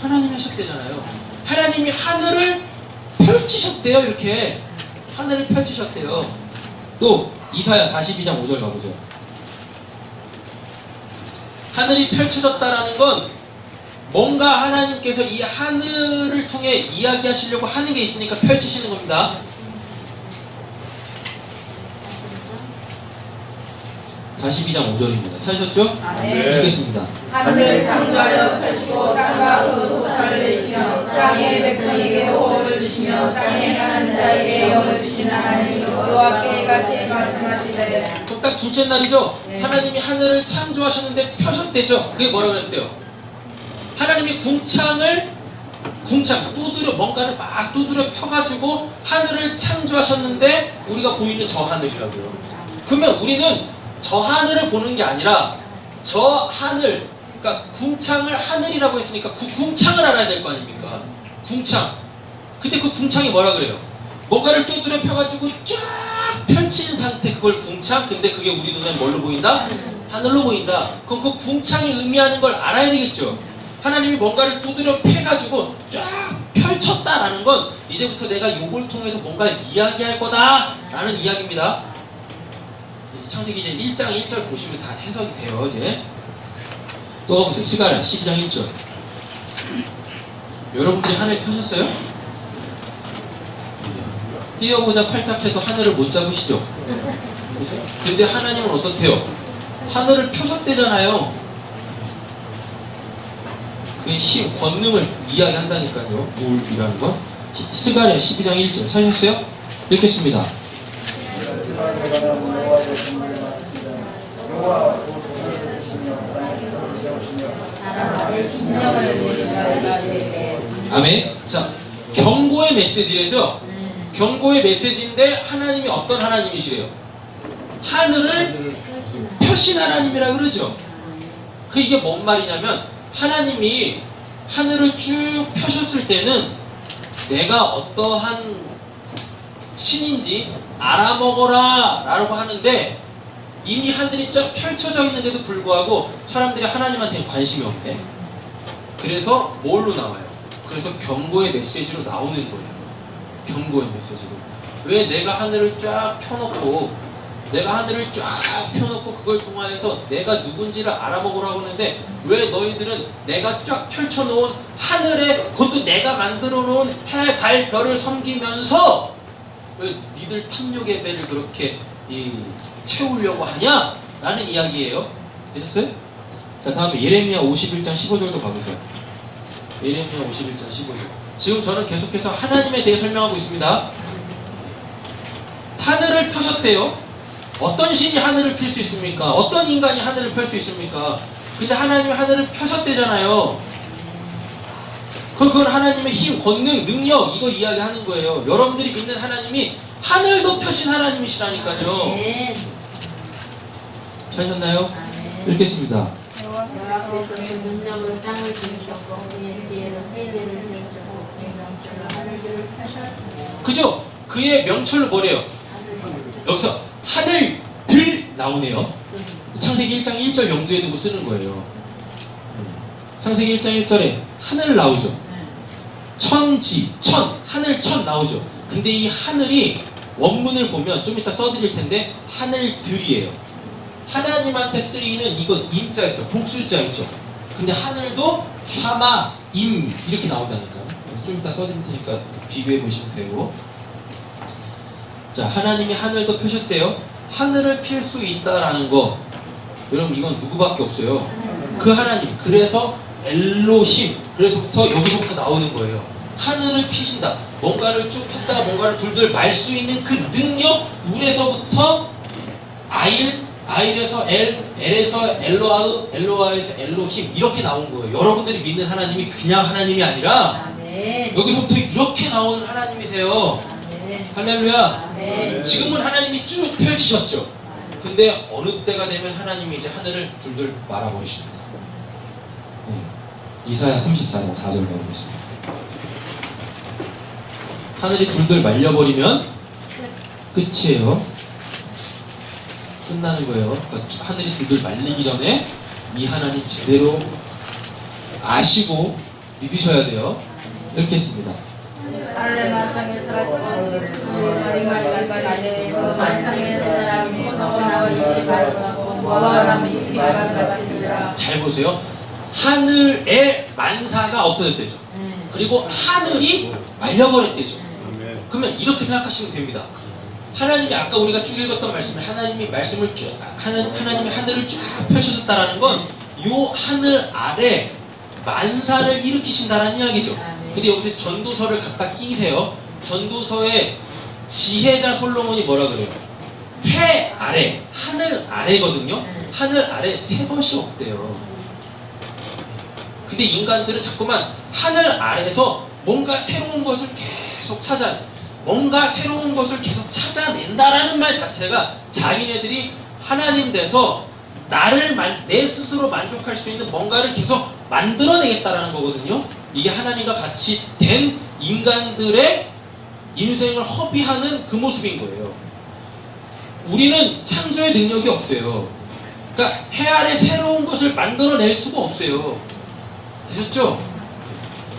[SPEAKER 1] 하나님이 하셨대잖아요. 하나님이 하늘을 펼치셨대요. 이렇게 하늘을 펼치셨대요. 또 이사야 42장 5절 가보죠. 하늘이 펼쳐졌다라는 건 뭔가 하나님께서 이 하늘을 통해 이야기하시려고 하는 게 있으니까 펼치시는 겁니다. 42장 5절입니다. 찾으셨죠?
[SPEAKER 2] 네.
[SPEAKER 1] 읽겠습니다.
[SPEAKER 2] 하늘을 창조하여 펼치고 땅과 그 솟아를 내시며 땅의 백성에게 호흡을 주시며 땅에 사는 자에게 영을 주신 하나님 여호와께 같이 말씀하시되.
[SPEAKER 1] 그럼 딱 둘째 날이죠?
[SPEAKER 2] 네.
[SPEAKER 1] 하나님이 하늘을 창조하셨는데 펴셨대죠? 그게 뭐라고 그랬어요? 하나님이 궁창 두드려 뭔가를 막 두드려 펴가지고 하늘을 창조하셨는데 우리가 보이는 저 하늘이라고요. 그러면 우리는 저 하늘을 보는 게 아니라 저 하늘, 그러니까 궁창을 하늘이라고 했으니까 그 궁창을 알아야 될 거 아닙니까? 궁창. 근데 그 궁창이 뭐라 그래요? 뭔가를 두드려 펴가지고 쫙 펼친 상태, 그걸 궁창. 근데 그게 우리 눈에 뭘로 보인다? 하늘로 보인다. 그럼 그 궁창이 의미하는 걸 알아야 되겠죠? 하나님이 뭔가를 두드려 패가지고 쫙 펼쳤다라는 건 이제부터 내가 요걸 통해서 뭔가 이야기할 거다라는 이야기입니다. 창세기 이제 1장 1절 보시면 다 해석이 돼요. 이제 또 가보세요. 스가랴 12장 1절. 여러분들이 하늘 펴셨어요? 뛰어보자 팔짝해도 하늘을 못 잡으시죠? 근데 하나님은 어떻대요? 하늘을 펴셨대잖아요. 그 힘, 권능을 이야기한다니까요. 뭘이라는 건? 스가랴 12장 1절 찾으셨어요? 읽겠습니다. 아멘. 자, 경고의 메시지래죠. 경고의 메시지인데 하나님이 어떤 하나님이시래요? 하늘을 펴신 하나님이라 그러죠. 그 이게 뭔 말이냐면 하나님이 하늘을 쭉 펴셨을 때는 내가 어떠한 신인지 알아먹어라 라고 하는데 이미 하늘이 쫙 펼쳐져 있는데도 불구하고 사람들이 하나님한테는 관심이 없대. 그래서 뭘로 나와요? 그래서 경고의 메시지로 나오는 거예요. 경고의 메시지로. 왜 내가 하늘을 쫙 펴놓고 그걸 통하여서 내가 누군지를 알아먹으라고 하는데 왜 너희들은 내가 쫙 펼쳐놓은 하늘에 그것도 내가 만들어 놓은 해, 달, 별을 섬기면서 왜 니들 탐욕의 배를 그렇게 채우려고 하냐? 라는 이야기예요. 되셨어요? 자, 다음에 예레미야 51장 15절도 가보세요. 예레미야 51장 15절. 지금 저는 계속해서 하나님에 대해 설명하고 있습니다. 하늘을 펴셨대요. 어떤 신이 하늘을 필 수 있습니까? 어떤 인간이 하늘을 펼 수 있습니까? 근데 하나님이 하늘을 펴셨대잖아요. 그건 하나님의 힘, 권능, 능력 이거 이야기하는 거예요. 여러분들이 믿는 하나님이 하늘도 펴신 하나님이시라니까요. 찾으셨나요? 읽겠습니다.
[SPEAKER 3] 여호와께서 그 능력으로 땅을 지으셨고 그의 지혜로 세계를 펼치고 그의 명철로 하늘들을 펴셨으며.
[SPEAKER 1] 그죠? 그의 명철로 뭐래요? 여기서 하늘들 나오네요. 창세기 1장 1절 영도에 두고 쓰는 거예요. 창세기 1장 1절에 하늘 나오죠. 천지, 하늘 천 나오죠. 근데 이 하늘이 원문을 보면 좀 이따 써드릴 텐데 하늘들이에요. 하나님한테 쓰이는 이거 임자 있죠. 복수자 있죠. 근데 하늘도 샤마, 임 이렇게 나온다니까요. 좀 이따 써드릴 테니까 비교해 보시면 되고. 자, 하나님이 하늘도 펴셨대요. 하늘을 필 수 있다라는 거 여러분 이건 누구밖에 없어요. 그 하나님. 그래서 엘로힘. 그래서부터 여기서부터 나오는 거예요. 하늘을 피신다. 뭔가를 쭉 폈다가 뭔가를 둘둘 말 수 있는 그 능력. 물에서부터 I에서 L, L에서 엘로아흐, 엘로아에서 엘로힘 이렇게 나온 거예요. 여러분들이 믿는 하나님이 그냥 하나님이 아니라
[SPEAKER 3] 아멘.
[SPEAKER 1] 여기서부터 이렇게 나온 하나님이세요.
[SPEAKER 3] 아멘.
[SPEAKER 1] 할렐루야.
[SPEAKER 3] 아멘.
[SPEAKER 1] 지금은 하나님이 쭉 펼치셨죠. 근데 어느 때가 되면 하나님이 이제 하늘을 둘둘 말아버리십니다. 이사야 34장 4절 보겠습니다. 하늘이 둘둘 말려버리면 끝이에요. 끝나는 거예요. 그러니까 하늘이 둘둘 말리기 전에 이 하나님 제대로 아시고 믿으셔야 돼요. 읽겠습니다.
[SPEAKER 2] 하늘 만상에 살았고 우리가 달려 만상에 사람이 너와 이리 말하고 바람이 비바람같으리라.
[SPEAKER 1] 잘 보세요. 하늘의 만사가 없어졌대죠. 그리고 하늘이 말려버렸대죠. 그러면 이렇게 생각하시면 됩니다. 하나님이 아까 우리가 쭉 읽었던 말씀에 하나님이 말씀을 쭉 하나님이 하늘을 쭉 펼쳐졌다라는 건 요 하늘 아래 만사를 일으키신다라는 이야기죠. 근데 여기서 전도서를 갖다 끼세요. 전도서의 지혜자 솔로몬이 뭐라 그래요? 해 아래, 하늘 아래거든요. 하늘 아래 새 것이 없대요. 근데 인간들은 자꾸만 하늘 아래에서 뭔가 새로운 것을 계속 뭔가 새로운 것을 계속 찾아낸다라는 말 자체가 자기네들이 하나님 돼서 내 스스로 만족할 수 있는 뭔가를 계속 만들어내겠다라는 거거든요. 이게 하나님과 같이 된 인간들의 인생을 허비하는 그 모습인 거예요. 우리는 창조의 능력이 없어요. 그러니까 해 아래 새로운 것을 만들어낼 수가 없어요. 되셨죠?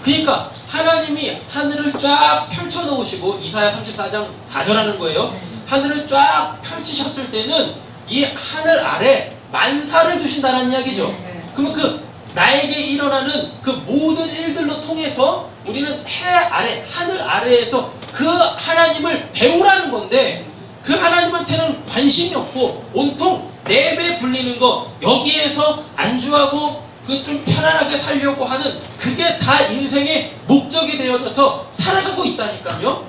[SPEAKER 1] 그러니까 하나님이 하늘을 쫙 펼쳐놓으시고 이사야 34장 4절 하는 거예요. 하늘을 쫙 펼치셨을 때는 이 하늘 아래 만사를 두신다는 이야기죠. 그러면 그 나에게 일어나는 그 모든 일들로 통해서 우리는 해 아래, 하늘 아래에서 그 하나님을 배우라는 건데 그 하나님한테는 관심이 없고 온통 내배 불리는 거 여기에서 안주하고 그 좀 편안하게 살려고 하는 그게 다 인생의 목적이 되어져서 살아가고 있다니까요.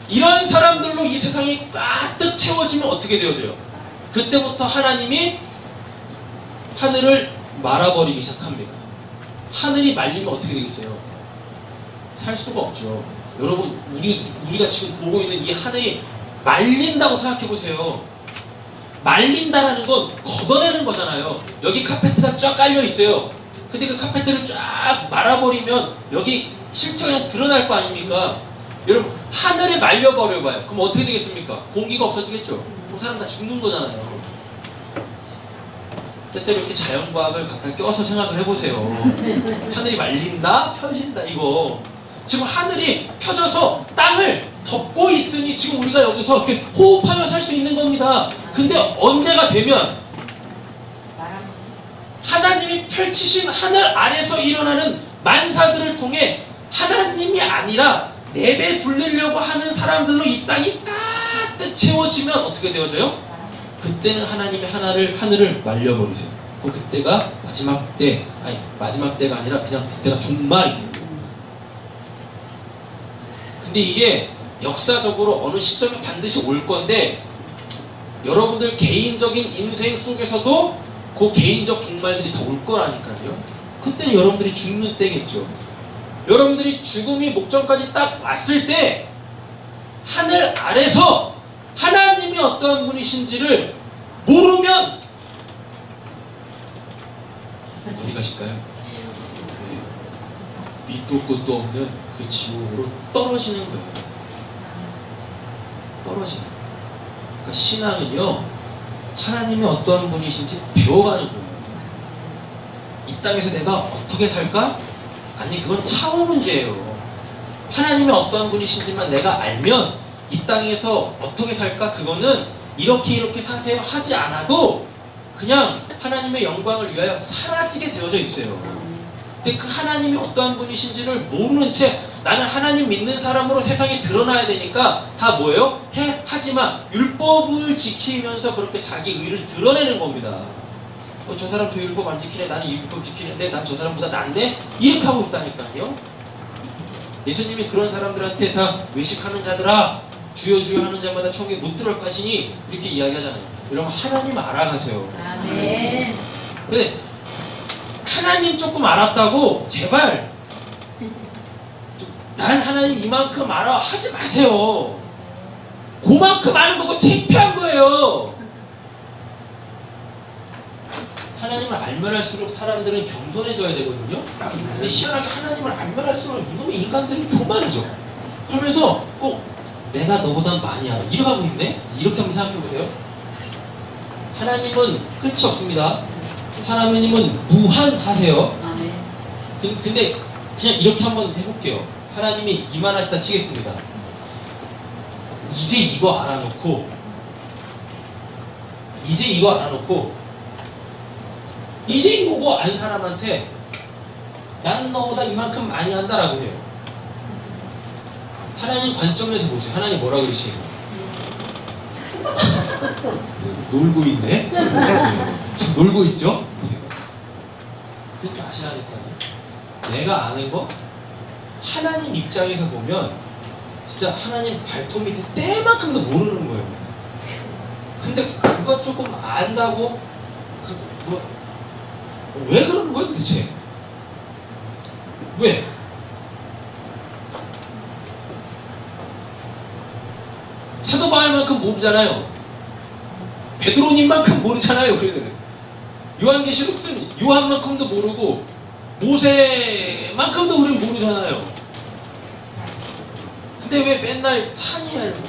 [SPEAKER 1] 이런 사람들로 이 세상이 가득 채워지면 어떻게 되어져요? 그때부터 하나님이 하늘을 말아버리기 시작합니다. 하늘이 말리면 어떻게 되겠어요? 살 수가 없죠. 여러분 우리가 지금 보고 있는 이 하늘이 말린다고 생각해 보세요. 말린다라는 건 걷어내는 거잖아요. 여기 카페트가 쫙 깔려 있어요. 근데 그 카페트를 쫙 말아버리면 여기 실체가 그냥 드러날 거 아닙니까? 여러분 하늘에 말려버려봐요. 그럼 어떻게 되겠습니까? 공기가 없어지겠죠. 그럼 사람 다 죽는 거잖아요. 때때로 이렇게 자연과학을 갖다 껴서 생각을 해보세요. 하늘이 말린다? 펴진다 이거. 지금 하늘이 펴져서 땅을 덮고 있으니 지금 우리가 여기서 이렇게 호흡하며 살 수 있는 겁니다. 근데 언제가 되면 하나님이 펼치신 하늘 아래서 일어나는 만사들을 통해 하나님이 아니라 내배 불리려고 하는 사람들로 이 땅이 가득 채워지면 어떻게 되어져요? 그때는 하나님의 하늘을 말려버리세요. 그럼 그때가 마지막 때가 아니라 그냥 그때가 종말이에요. 근데 이게 역사적으로 어느 시점에 반드시 올 건데 여러분들 개인적인 인생 속에서도 그 개인적 종말들이 다 올 거라니까요. 그때는 여러분들이 죽는 때겠죠. 여러분들이 죽음이 목전까지 딱 왔을 때 하늘 아래서 하나님이 어떠한 분이신지를 모르면 어디 가실까요? 네. 밑도 끝도 없는 그 지옥으로 떨어지는 거예요. 떨어지는 거예요. 그러니까 신앙은요 하나님이 어떠한 분이신지 배워가는 거예요. 이 땅에서 내가 어떻게 살까? 아니 그건 차원 문제예요. 하나님이 어떠한 분이신지만 내가 알면 이 땅에서 어떻게 살까? 그거는 이렇게 사세요 하지 않아도 그냥 하나님의 영광을 위하여 사라지게 되어져 있어요. 근데 그 하나님이 어떠한 분이신지를 모르는 채 나는 하나님 믿는 사람으로 세상에 드러나야 되니까 다 뭐예요? 하지만 율법을 지키면서 그렇게 자기 의를 드러내는 겁니다. 저 사람 저 율법 안 지키네, 나는 이 율법 지키는데 난 저 사람보다 낫네? 이렇게 하고 있다니까요. 예수님이 그런 사람들한테 다 외식하는 자들아 주여 주여 하는 자마다 천국에 못 들어갈 것이니 이렇게 이야기하잖아요. 여러분 하나님 알아가세요.
[SPEAKER 2] 아멘.
[SPEAKER 1] 근데 하나님 조금 알았다고 제발 난 하나님 이만큼 알아 하지 마세요. 그만큼 아는 거고 창피한 거예요. 하나님을 알면 할수록 사람들은 겸손해져야 되거든요. 근데 희한하게 하나님을 알면 할수록 이놈의 인간들이 교만해져. 그러면서 내가 너보다 많이 알아 이러고 있네? 이렇게 한번 생각해 보세요. 하나님은 끝이 없습니다. 하나님은 무한하세요.
[SPEAKER 2] 아멘.
[SPEAKER 1] 근데 그냥 이렇게 한번 해볼게요. 하나님이 이만하시다 치겠습니다. 이제 이거 알아놓고 이제 이거 안 사람한테 난 너보다 이만큼 많이 한다라고 해요. 하나님 관점에서 보세요. 하나님 뭐라 그러시죠? 놀고 있네? 지금 놀고 있죠? 그렇게 아시라니까요. 내가 아는 거 하나님 입장에서 보면 진짜 하나님 발톱 밑에 때만큼도 모르는 거예요. 근데 그거 조금 안다고 왜 그러는 거야 도대체? 왜? 사도 바울만큼 모르잖아요. 베드로님만큼 모르잖아요. 그래도 요한계시록 쓴 요한만큼도 모르고 모세만큼도 우리는 모르잖아요. 근데 왜 맨날 찬이 알고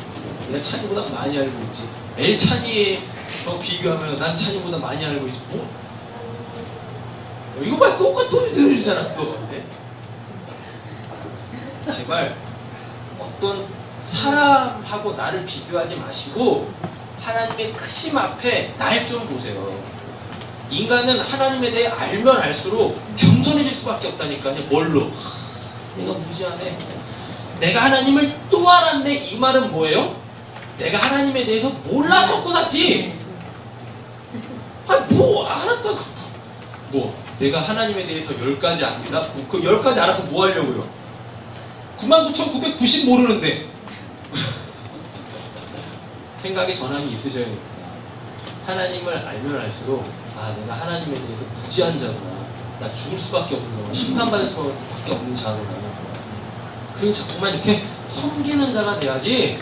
[SPEAKER 1] 내가 찬이보다 많이 알고 있지. 엘찬이에 비교하면 난 찬이보다 많이 알고 있지. 이거 봐 똑같은 들이잖아 또. 네? 제발 어떤 사람하고 나를 비교하지 마시고 하나님의 크심 앞에 날 좀 보세요. 인간은 하나님에 대해 알면 알수록 겸손해질 수밖에 없다니까요. 뭘로? 내가 무지하네. 내가 하나님을 또 알았네. 이 말은 뭐예요? 내가 하나님에 대해서 몰랐었구나지. 뭐 알았다고. 내가 하나님에 대해서 10가지 압니다. 그 10가지 알아서 뭐 하려고요? 99,990 모르는데. 생각의 전환이 있으셔야 됩니다. 하나님을 알면 알수록 내가 하나님에 대해서 무지한 자구나. 나 죽을 수밖에 없는 자구나. 심판받을 수밖에 없는 자구나. 그리고 자꾸만 이렇게 섬기는 자가 돼야지.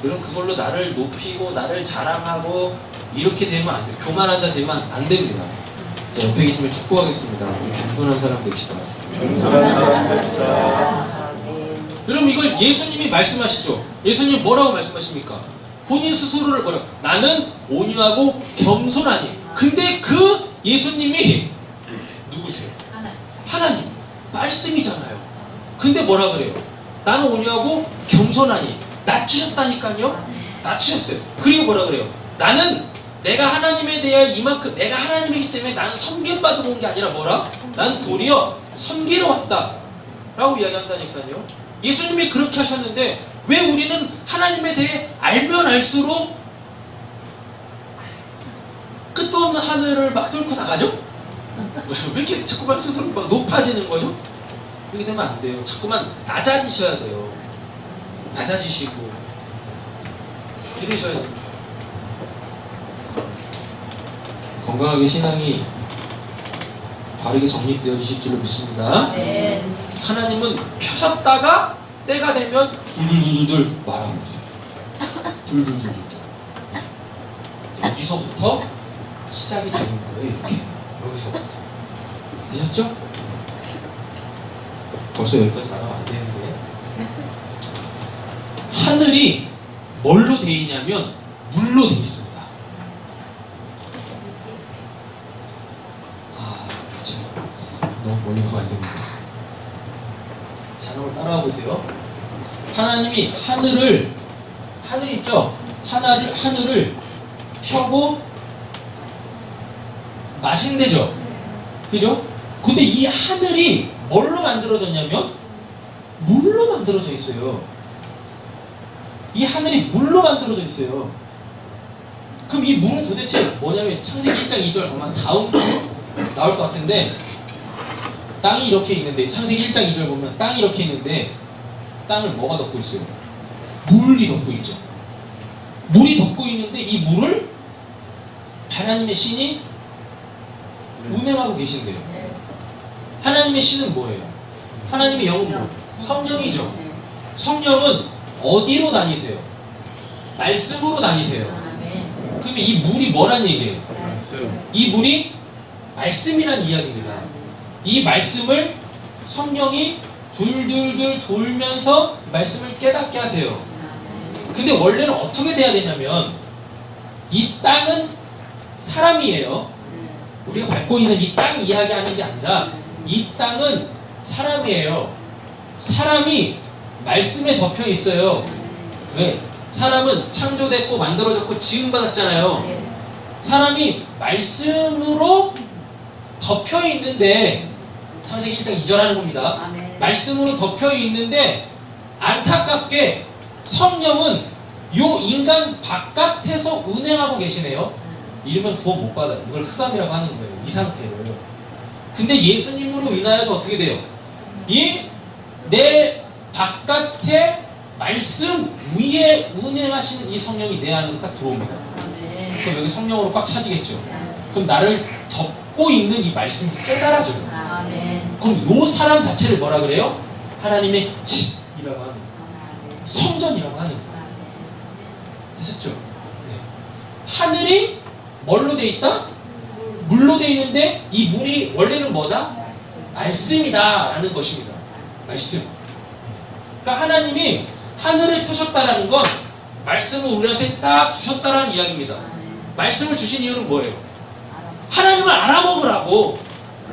[SPEAKER 1] 이런 그걸로 나를 높이고 나를 자랑하고 이렇게 되면 안 돼요. 교만한 자 되면 안 됩니다. 옆에 계시면 축복하겠습니다. 우리 겸손한 사람 됩시다. 여러분 이걸 예수님이 말씀하시죠. 예수님 뭐라고 말씀하십니까? 본인 스스로를 뭐라고? 나는 온유하고 겸손하니. 근데 그 예수님이 누구세요? 하나님. 말씀이잖아요. 근데 뭐라 그래요? 나는 온유하고 겸손하니. 낮추셨다니까요. 낮추셨어요. 그리고 뭐라 그래요? 나는 내가 하나님에 대해 이만큼 내가 하나님이기 때문에 나는 섬김받으러 온 게 아니라 뭐라? 난 도리어 섬기러 왔다 라고 이야기한다니까요. 예수님이 그렇게 하셨는데 왜 우리는 하나님에 대해 알면 알수록 끝도 없는 하늘을 막 뚫고 나가죠? 왜 이렇게 자꾸만 스스로 막 높아지는 거죠? 그렇게 되면 안 돼요. 자꾸만 낮아지셔야 돼요. 낮아지시고 이러셔야 돼요. 건강하게 신앙이 바르게 정립되어 주실 줄로 믿습니다.
[SPEAKER 2] 네.
[SPEAKER 1] 하나님은 펴셨다가 때가 되면 둘둘둘둘 말하고 있어요. 둘둘둘둘. 여기서부터 시작이 되는 거예요. 이렇게 여기서부터. 되셨죠? 벌써 여기까지 나가면 안 되는데. 하늘이 뭘로 돼 있냐면 물로 돼 있습니다. 너무 멀리 가면 안 됩니다. 자, 한번 따라와 보세요. 하나님이 하늘 있죠? 하늘을 펴고 마신대죠? 그죠? 근데 이 하늘이 뭘로 만들어졌냐면 물로 만들어져 있어요. 이 하늘이 물로 만들어져 있어요. 그럼 이 물은 도대체 뭐냐면 창세기 1장 2절 보면 다음 주 나올 것 같은데 땅이 이렇게 있는데 창세기 1장 2절 보면 땅이 이렇게 있는데 땅을 뭐가 덮고 있어요? 물이 덮고 있죠. 물이 덮고 있는데 이 물을 하나님의 신이 운행하고 계신대요. 하나님의 신은 뭐예요? 하나님의 영은 뭐? 성령이죠. 성령은 어디로 다니세요? 말씀으로 다니세요. 그러면 이 물이 뭐란 얘기예요? 이 물이 말씀이란 이야기입니다. 이 말씀을 성령이 둘둘둘 돌면서 말씀을 깨닫게 하세요. 근데 원래는 어떻게 돼야 되냐면 이 땅은 사람이에요. 우리가 밟고 있는 이 땅 이야기하는 게 아니라 이 땅은 사람이에요. 사람이 말씀에 덮여 있어요. 왜? 사람은 창조됐고 만들어졌고 지음받았잖아요. 사람이 말씀으로 덮여 있는데 창세기 1장 2절 하는 겁니다. 말씀으로 덮여 있는데 안타깝게 성령은 요 인간 바깥에서 운행하고 계시네요. 이러면 구원 못 받아요. 이걸 흑암이라고 하는 거예요. 이 상태를. 근데 예수님으로 인하여서 어떻게 돼요? 이 내 바깥에 말씀 위에 운행하시는 이 성령이 내 안으로 딱 들어옵니다. 그럼 여기 성령으로 꽉 차지겠죠. 그럼 나를 덮고 있는 이 말씀이 깨달아져요. 그럼 요 사람 자체를 뭐라 그래요? 하나님의 집이라고 하는 거예요. 성전이라고 하는 거예요. 됐었죠? 네. 하늘이 뭘로 돼 있다? 물로 돼 있는데 이 물이 원래는 뭐다? 말씀이다 라는 것입니다. 말씀. 그러니까 하나님이 하늘을 펴셨다라는 건 말씀을 우리한테 딱 주셨다라는 이야기입니다. 말씀을 주신 이유는 뭐예요? 하나님을 알아먹으라고.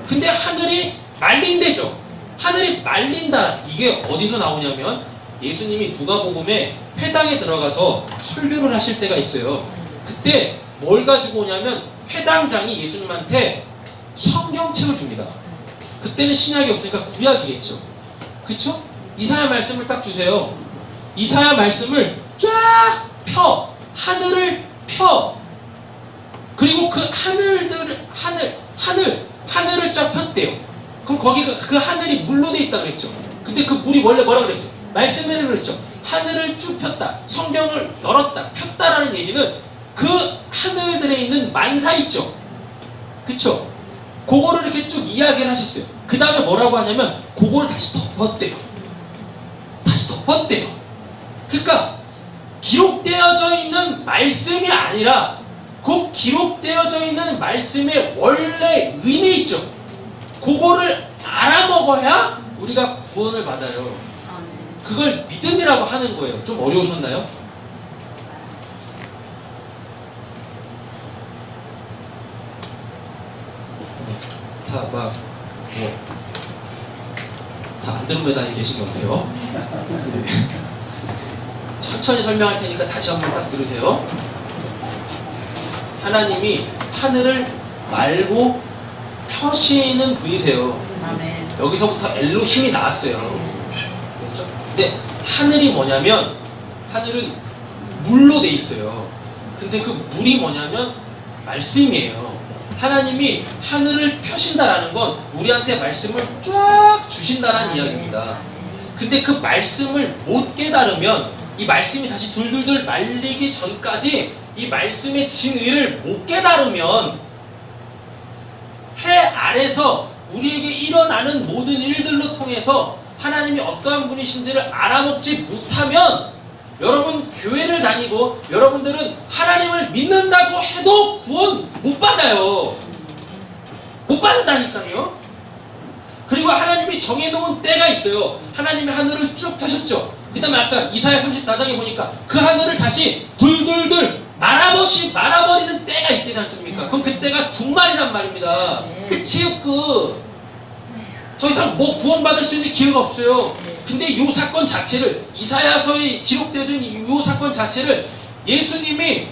[SPEAKER 1] 근데 하늘이 말린대죠. 하늘이 말린다. 이게 어디서 나오냐면 예수님이 누가복음에 회당에 들어가서 설교를 하실 때가 있어요. 그때 뭘 가지고 오냐면 회당장이 예수님한테 성경책을 줍니다. 그때는 신약이 없으니까 구약이겠죠. 그쵸? 이사야 말씀을 딱 주세요. 이사야 말씀을 쫙 펴. 하늘을 펴. 그리고 그 하늘을 쫙 폈대요. 그럼 거기가 그 하늘이 물로 돼 있다 그랬죠. 근데 그 물이 원래 뭐라 그랬어요? 말씀이라고 그랬죠. 하늘을 쭉 폈다. 성경을 열었다. 폈다라는 얘기는 그 하늘들에 있는 만사 있죠. 그쵸? 그거를 이렇게 쭉 이야기를 하셨어요. 그 다음에 뭐라고 하냐면 그거를 다시 덮었대요. 다시 덮었대요. 그러니까 기록되어져 있는 말씀이 아니라 그 기록되어져 있는 말씀의 원래 의미 있죠. 그거를 알아먹어야 우리가 구원을 받아요. 그걸 믿음이라고 하는 거예요. 좀 어려우셨나요? 다 안 들은 매달이 계신 것 같아요. 네. 천천히 설명할 테니까 다시 한번 딱 들으세요. 하나님이 하늘을 말고 펴시는 분이세요. 여기서부터 엘로힘이 나왔어요. 그렇죠? 근데 하늘이 뭐냐면 하늘은 물로 돼 있어요. 근데 그 물이 뭐냐면 말씀이에요. 하나님이 하늘을 펴신다라는 건 우리한테 말씀을 쫙 주신다라는 이야기입니다. 근데 그 말씀을 못 깨달으면 이 말씀이 다시 둘둘둘 말리기 전까지 이 말씀의 진의를 못 깨달으면 해 아래서 우리에게 일어나는 모든 일들로 통해서 하나님이 어떠한 분이신지를 알아먹지 못하면 여러분 교회를 다니고 여러분들은 하나님을 믿는다고 해도 구원 못 받아요. 못 받는다니까요. 그리고 하나님이 정해놓은 때가 있어요. 하나님이 하늘을 쭉 펴셨죠. 그 다음에 아까 이사야 34장에 보니까 그 하늘을 다시 둘둘둘 말아버리는 때가 있대지 않습니까? 그럼 그때가 종말이란 말입니다. 끝이에요, 끝. 더 이상 뭐 구원받을 수 있는 기회가 없어요. 근데 이 사건 자체를 이사야서에 기록되어져 있는 이 사건 자체를 예수님이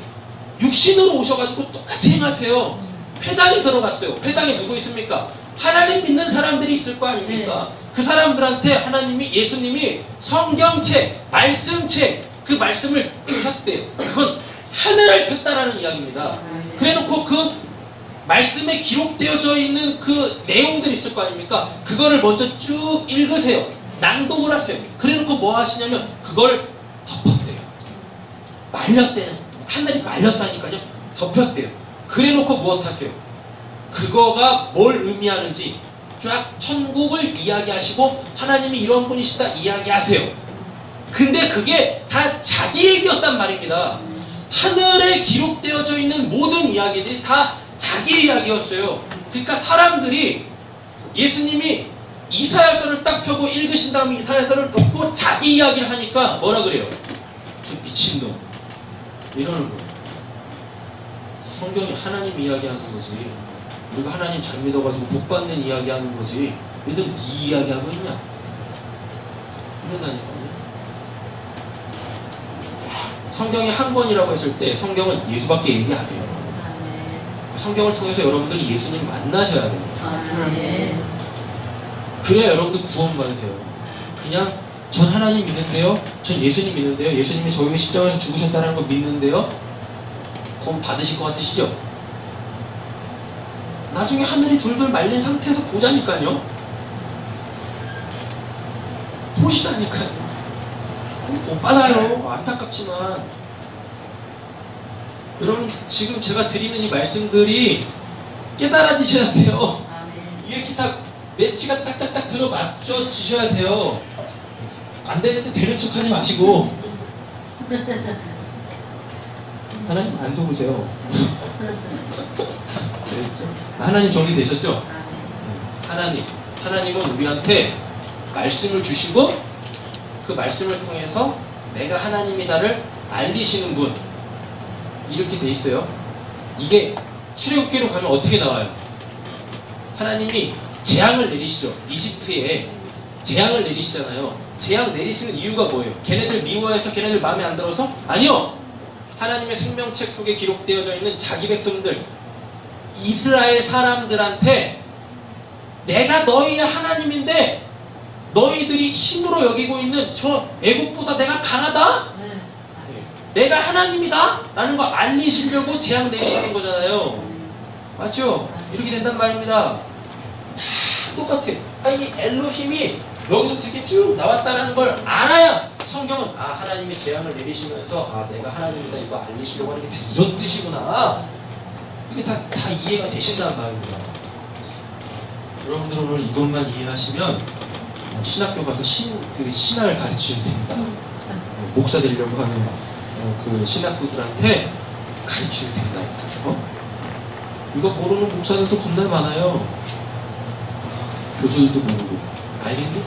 [SPEAKER 1] 육신으로 오셔가지고 똑같이 행하세요. 회당에 들어갔어요. 회당에 누구 있습니까? 하나님 믿는 사람들이 있을 거 아닙니까? 그 사람들한테 하나님이 예수님이 성경책, 말씀책 그 말씀을 주셨대요. 그건 하늘을 폈다라는 이야기입니다. 그래놓고 그 말씀에 기록되어져 있는 그 내용들이 있을 거 아닙니까? 그거를 먼저 쭉 읽으세요. 낭독을 하세요. 그래놓고 뭐 하시냐면 그걸 덮었대요. 말렸대요. 하늘이 말렸다니까요. 덮였대요. 그래놓고 무엇 하세요? 그거가 뭘 의미하는지 쫙 천국을 이야기하시고 하나님이 이런 분이시다 이야기하세요. 근데 그게 다 자기 얘기였단 말입니다. 하늘에 기록되어져 있는 모든 이야기들이 다 자기 이야기였어요. 그러니까 사람들이 예수님이 이사야서를 딱 펴고 읽으신 다음에 이사야서를 덮고 자기 이야기를 하니까 뭐라 그래요? 저 미친놈 이러는 거예요. 성경이 하나님 이야기하는 거지. 우리가 하나님 잘 믿어가지고 복 받는 이야기하는 거지. 얘들 네 이야기하고 있냐? 이런다니까요. 성경이 한 권이라고 했을 때 성경은 예수밖에 얘기 안 해요. 성경을 통해서 여러분들이 예수님 만나셔야 돼요. 그래야 여러분들 구원받으세요. 그냥 전 하나님 믿는데요, 전 예수님 믿는데요, 예수님이 저에게 십자가에서 죽으셨다는 거 믿는데요, 구원 받으실 것 같으시죠? 나중에 하늘이 둘둘 말린 상태에서 보자니까요. 보시자니까요. 못 받아요. 안타깝지만. 여러분 지금 제가 드리는 이 말씀들이 깨달아지셔야 돼요. 이렇게 딱 매치가 딱딱딱 들어맞춰지셔야 돼요. 안 되는데 되는 척 하지 마시고. 하나님 안 속으세요. 하나님 정리되셨죠? 하나님은 우리한테 말씀을 주시고 그 말씀을 통해서 내가 하나님이다를 알리시는 분, 이렇게 돼 있어요. 이게 출애굽기로 가면 어떻게 나와요? 하나님이 재앙을 내리시죠. 이집트에 재앙을 내리시잖아요. 재앙 내리시는 이유가 뭐예요? 걔네들 미워해서 걔네들 마음에 안 들어서? 아니요. 하나님의 생명책 속에 기록되어져 있는 자기 백성들, 이스라엘 사람들한테 내가 너희의 하나님인데 너희들이 힘으로 여기고 있는 저 애국보다 내가 강하다? 내가 하나님이다? 라는 거 알리시려고 재앙 내리시는 거잖아요. 맞죠? 이렇게 된단 말입니다. 다 똑같아. 이 엘로힘이 여기서 이렇게 쭉 나왔다는 걸 알아야 성경은 하나님이 재앙을 내리시면서 내가 하나님이다 이거 알리시려고 하는 게 다 이런 뜻이구나. 이게 다 이해가 되신단 말입니다. 여러분들 오늘 이것만 이해하시면 신학교 가서 신화를 가르치셔도 됩니다. 목사 되려고 하는 그 신학교들한테 가르치셔도 됩니다. 이거 모르는 목사들도 겁나 많아요. 교수들도 모르고. 알겠니?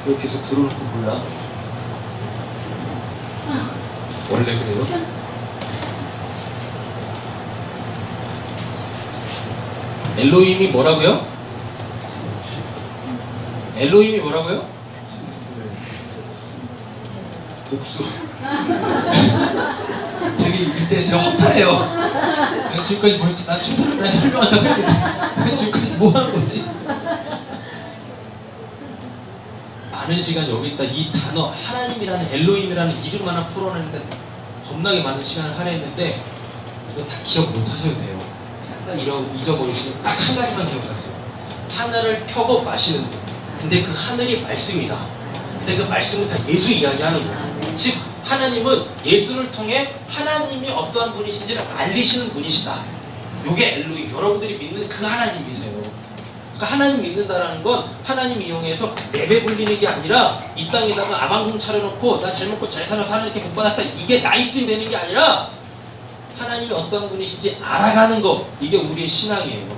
[SPEAKER 1] 왜 계속 들어놓고 몰라? 원래 그래요? 엘로힘이 뭐라고요? 엘로힘이 뭐라고요? 복수. 되게 이때 제가 허탈해요. 지금까지 뭐였지? 난 최선을 다해 설명한다고 했는데 지금까지 뭐 하는 거지? 많은 시간 여기 있다 이 단어 하나님이라는 엘로힘이라는 이름 하나 풀어내는데 겁나게 많은 시간을 할애했는데 이거 다 기억 못 하셔도 돼요. 딱 잊어버리시면 딱 한 가지만 기억하세요. 하늘을 펴고 마시는 분. 근데 그 하늘이 말씀이다. 근데 그 말씀은 다 예수 이야기하는 거예요. 즉 하나님은 예수를 통해 하나님이 어떠한 분이신지를 알리시는 분이시다. 요게 엘로힘. 여러분들이 믿는 그 하나님이세요. 그러니까 하나님 믿는다라는 건 하나님 이용해서 내배 불리는 게 아니라 이 땅에다가 아방궁 차려놓고 나 잘 먹고 잘 살아서 하나님께 복 받았다 이게 나 입증되는 게 아니라 하나님이 어떤 분이신지 알아가는 거, 이게 우리의 신앙이에요.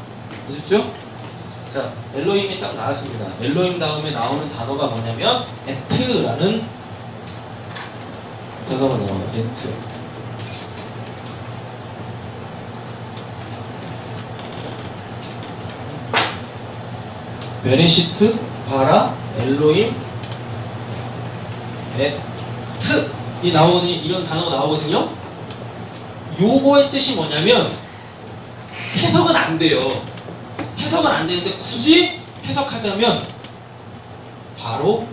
[SPEAKER 1] 아셨죠? 자, 엘로힘이 딱 나왔습니다. 엘로힘 다음에 나오는 단어가 뭐냐면 에트라는 단어가 나와요. 에트. 베레시트, 바라, 엘로힘, 에트 이 나오는 이런 단어가 나오거든요. 요거의 뜻이 뭐냐면 해석은 안 돼요. 해석은 안 되는데 굳이 해석하자면 바로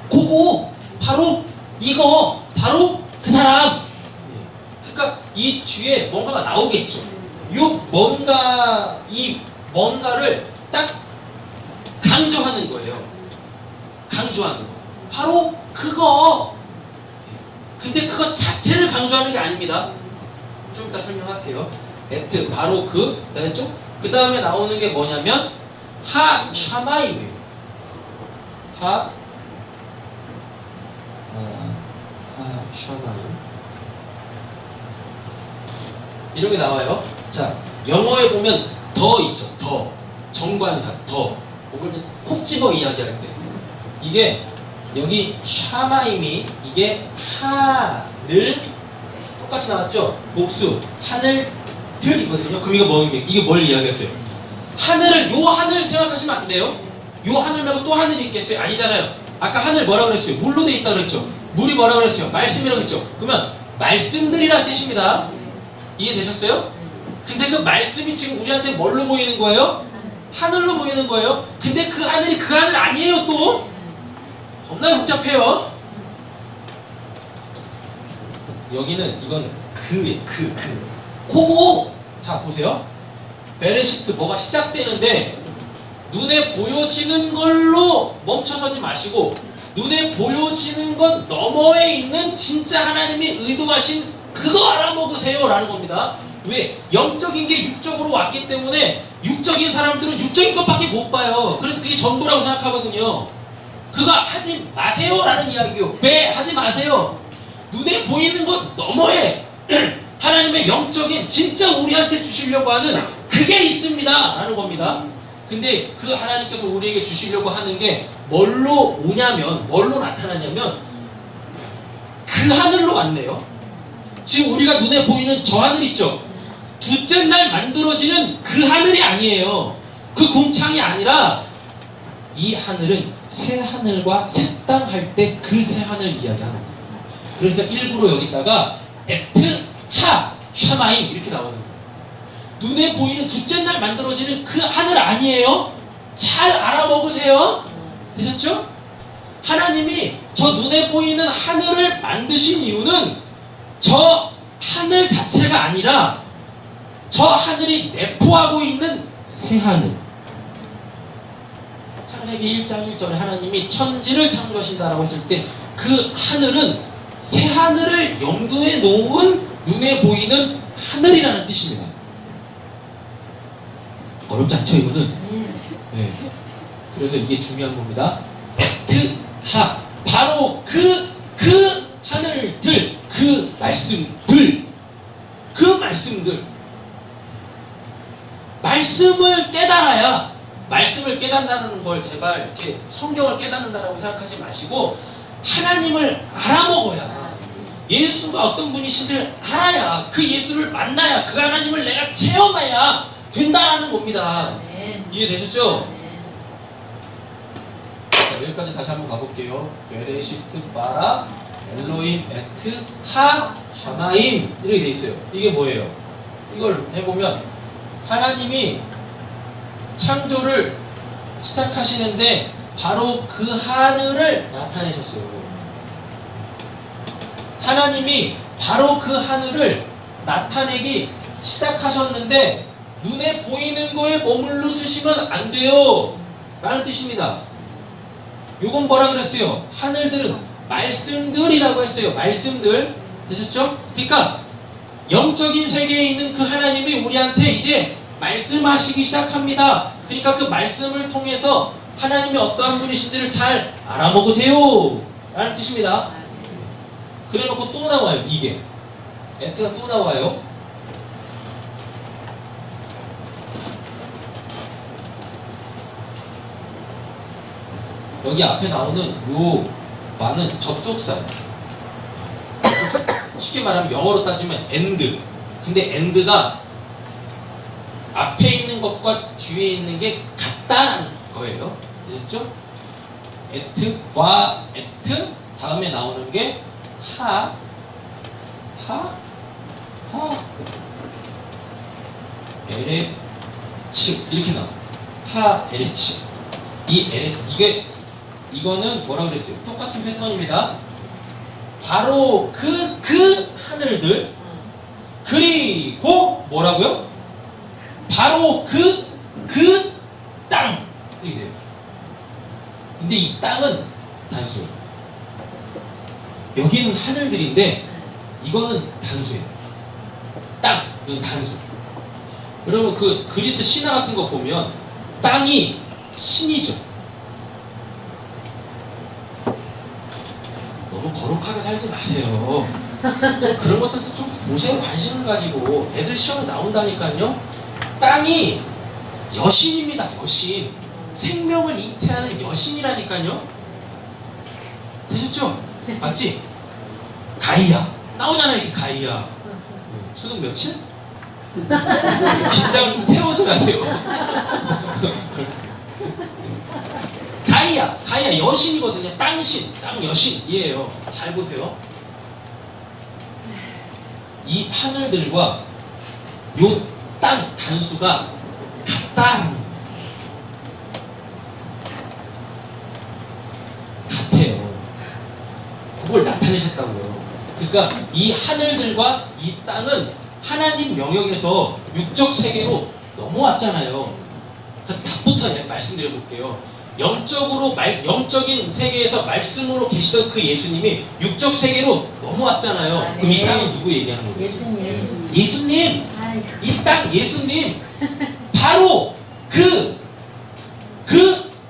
[SPEAKER 1] 그거, 바로 이거, 바로 그 사람. 그러니까 이 뒤에 뭔가가 나오겠죠. 이 뭔가를 딱 강조하는 거예요. 강조하는 거. 바로 그거. 근데 그거 자체를 강조하는 게 아닙니다. 좀 이따 설명할게요. at 바로 그, 그랬죠? 그 다음에 나오는 게 뭐냐면 하 샤마임이에요. 하 샤마임. 이런 게 나와요. 자, 영어에 보면 더 있죠. 더. 정관사 더. 이걸 콕 집어 이야기할 때 이게 여기 샤마임이 이게 하늘 똑같이 나왔죠? 복수 하늘들이거든요. 그럼 이게 뭘 이야기했어요? 하늘을 요 하늘 생각하시면 안 돼요. 요 하늘 말고 또 하늘이 있겠어요? 아니잖아요. 아까 하늘 뭐라 그랬어요? 물로 돼 있다 그랬죠? 물이 뭐라 그랬어요? 말씀이라고 했죠? 그러면 말씀들이라는 뜻입니다. 이해되셨어요? 근데 그 말씀이 지금 우리한테 뭘로 보이는 거예요? 하늘로 보이는 거예요. 근데 그 하늘이 그 하늘 아니에요. 또 겁나 복잡해요. 여기는 이건 그거. 자 보세요. 베레시트 뭐가 시작되는데 눈에 보여지는 걸로 멈춰서지 마시고 눈에 보여지는 것 너머에 있는 진짜 하나님이 의도하신 그거 알아먹으세요 라는 겁니다. 왜? 영적인 게 육적으로 왔기 때문에 육적인 사람들은 육적인 것밖에 못 봐요. 그래서 그게 전부라고 생각하거든요. 그거 하지 마세요 라는 이야기요. 왜? 하지 마세요. 눈에 보이는 것 너머에 하나님의 영적인 진짜 우리한테 주시려고 하는 그게 있습니다 라는 겁니다. 근데 그 하나님께서 우리에게 주시려고 하는 게 뭘로 오냐면 뭘로 나타나냐면 그 하늘로 왔네요. 지금 우리가 눈에 보이는 저 하늘 있죠? 둘째 날 만들어지는 그 하늘이 아니에요. 그 궁창이 아니라 이 하늘은 새 하늘과 새 땅 할 때 그 새 하늘 이야기하는 거예요. 그래서 일부러 여기다가 에트 하 샤마임 이렇게 나오는 거예요. 눈에 보이는 둘째 날 만들어지는 그 하늘 아니에요. 잘 알아먹으세요. 되셨죠? 하나님이 저 눈에 보이는 하늘을 만드신 이유는 저 하늘 자체가 아니라 저 하늘이 내포하고 있는 새 하늘. 창세기 1장 1절에 하나님이 천지를 창조하신다라고 했을 때 그 하늘은 새 하늘을 염두에 놓은 눈에 보이는 하늘이라는 뜻입니다. 어렵지 않죠 이거는? 네. 그래서 이게 중요한 겁니다. 하 바로 그 하늘들 그 말씀들 말씀을 깨달아야 말씀을 깨닫는다는 걸 제발 이렇게 성경을 깨닫는다라고 생각하지 마시고 하나님을 알아먹어야 예수가 어떤 분이신지를 알아야 그 예수를 만나야 그 하나님을 내가 체험해야 된다라는 겁니다. 이해되셨죠? 자, 여기까지 다시 한번 가볼게요. 베레시스트 바라 엘로임 에트 하 샤마임 이렇게 돼 있어요. 이게 뭐예요? 이걸 해보면 하나님이 창조를 시작하시는데 바로 그 하늘을 나타내셨어요. 하나님이 바로 그 하늘을 나타내기 시작하셨는데 눈에 보이는 거에 머물러 쓰시면 안 돼요 라는 뜻입니다. 요건 뭐라 그랬어요? 하늘들은 말씀들이라고 했어요. 말씀들. 되셨죠? 그러니까 영적인 세계에 있는 그 하나님이 우리한테 이제 말씀하시기 시작합니다. 그러니까 그 말씀을 통해서 하나님이 어떠한 분이신지를 잘 알아먹으세요 라는 뜻입니다. 그래놓고 또 나와요. 이게 엔트가 또 나와요. 여기 앞에 나오는 요 많은 접속사예요. 쉽게 말하면 영어로 따지면 and. 근데 and가 앞에 있는 것과 뒤에 있는 게 같다는 거예요. 아셨죠? at과 at 다음에 나오는 게 에레츠 이렇게 나와요. 에레츠. 이 에레츠 이거는 뭐라 그랬어요? 똑같은 패턴입니다. 바로 그 하늘들 그리고 뭐라고요? 바로 그 땅 이렇게 돼요. 근데 이 땅은 단수. 여기는 하늘들인데 이거는 단수예요. 땅, 이건 단수. 여러분 그 그리스 신화 같은 거 보면 땅이 신이죠. 너무 거룩하게 살지 마세요. 좀 그런 것들도 좀 보세요. 관심을 가지고. 애들 시험 나온다니까요. 땅이 여신입니다. 여신. 생명을 잉태하는 여신이라니까요. 되셨죠? 맞지? 가이아. 나오잖아요. 이게 가이아. 수능 며칠? 긴장을 좀 태워줘야 돼요. 가이아 여신이거든요. 땅신, 땅 여신이에요. 잘 보세요. 이 하늘들과 요 땅 단수가 같다라는 거예요. 같아요. 그걸 나타내셨다고요. 그러니까 이 하늘들과 이 땅은 하나님 영역에서 육적 세계로 넘어왔잖아요. 그러니까 답부터 말씀드려 볼게요. 영적인 세계에서 말씀으로 계시던 그 예수님이 육적 세계로 넘어왔잖아요. 그럼 이 땅은 누구 얘기하는 거예요? 예수님. 이 땅 예수님. 바로 그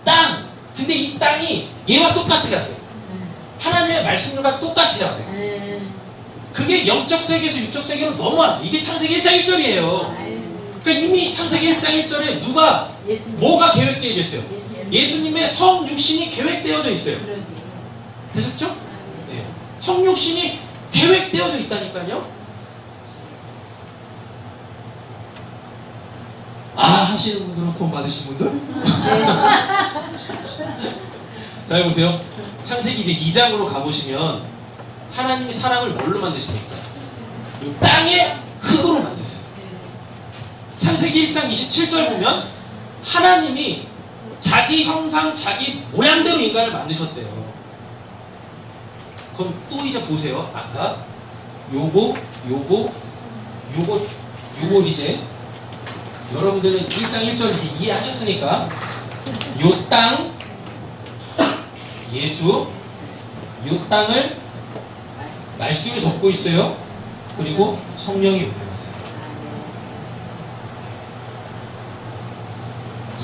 [SPEAKER 1] 땅. 근데 이 땅이 얘와 똑같아야 돼. 하나님의 말씀과 똑같아야 돼. 그게 영적 세계에서 육적 세계로 넘어왔어. 이게 창세기 1장 1절이에요. 그러니까 이미 창세기 1장 1절에 누가 뭐가 계획되어져 있어요? 예수님의 성육신이 계획되어져 있어요. 되셨죠? 네. 성육신이 계획되어져 있다니까요. 아 하시는 분들은 구원 받으신 분들? 자 해보세요. 창세기 이제 2장으로 가보시면 하나님이 사람을 뭘로 만드십니까? 땅의 흙으로 만드세요. 창세기 1장 27절 보면 하나님이 자기 형상, 자기 모양대로 인간을 만드셨대요. 그럼 또 이제 보세요. 아까 요거 이제 여러분들은 1장 1절 이해하셨으니까 요 땅 예수, 요 땅을 말씀이 덮고 있어요. 그리고 성령이 운행하세요.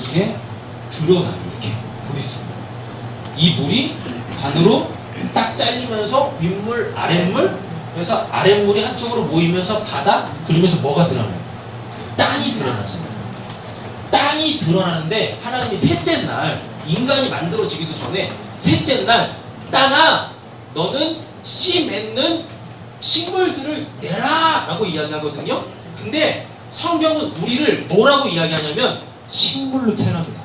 [SPEAKER 1] 이게 드러나요. 이렇게 보겠습니다. 이 물이 반으로 딱 잘리면서 윗물, 아랫물, 그래서 아랫물이 한쪽으로 모이면서 바다, 그러면서 뭐가 드러나요? 땅이 드러나잖아요. 땅이 드러나는데 하나님이 셋째 날 인간이 만들어지기도 전에 셋째 날 땅아 너는 씨 맺는 식물들을 내라 라고 이야기하거든요. 근데 성경은 우리를 뭐라고 이야기하냐면 식물로 태어납니다.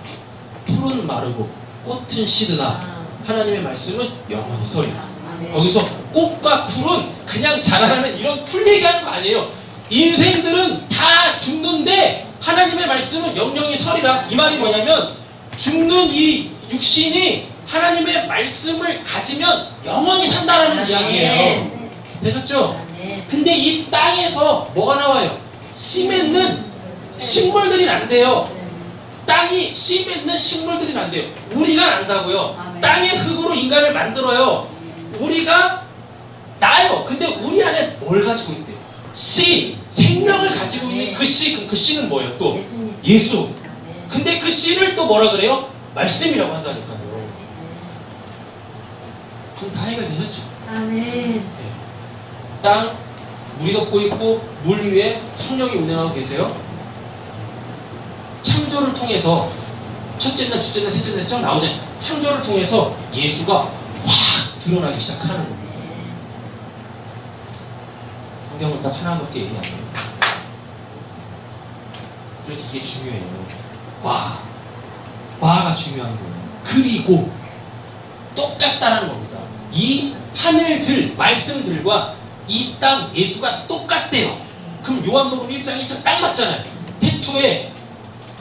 [SPEAKER 1] 풀은 마르고 꽃은 시드나 하나님의 말씀은 영원히 서리라. 거기서 꽃과 풀은 그냥 자라나는 이런 풀 얘기하는 거 아니에요. 인생들은 다 죽는데 하나님의 말씀은 영영이 서리라. 이 말이 뭐냐면 죽는 이 육신이 하나님의 말씀을 가지면 영원히 산다라는 이야기예요. 되셨죠? 근데 이 땅에서 뭐가 나와요? 씨 맺는 식물들이 난대요. 땅이 씨 맺는 식물들이 난대요. 우리가 난다고요. 땅의 흙으로 인간을 만들어요. 우리가 나요. 근데 우리 안에 뭘 가지고 있대요? 씨, 생명을 가지고 있는 그 씨, 그 씨는 뭐예요? 또 예수. 근데 그 씨를 또 뭐라 그래요? 말씀이라고 한다니까요. 그럼 다 해결되셨죠?
[SPEAKER 3] 아멘.
[SPEAKER 1] 땅, 물이 덮고 있고 물 위에 성령이 운행하고 계세요. 창조를 통해서 첫째 날, 둘째 날, 셋째 날 쭉 나오잖아요. 창조를 통해서 예수가 확 드러나기 시작하는 겁니다. 성경을 딱 하나밖에 얘기 안 해요. 그래서 이게 중요해요. 바가 중요한 거예요. 그리고 똑같다라는 겁니다. 이 하늘들, 말씀들과 이 땅, 예수가 똑같대요. 그럼 요한복음 1장 1절 딱 맞잖아요. 태초에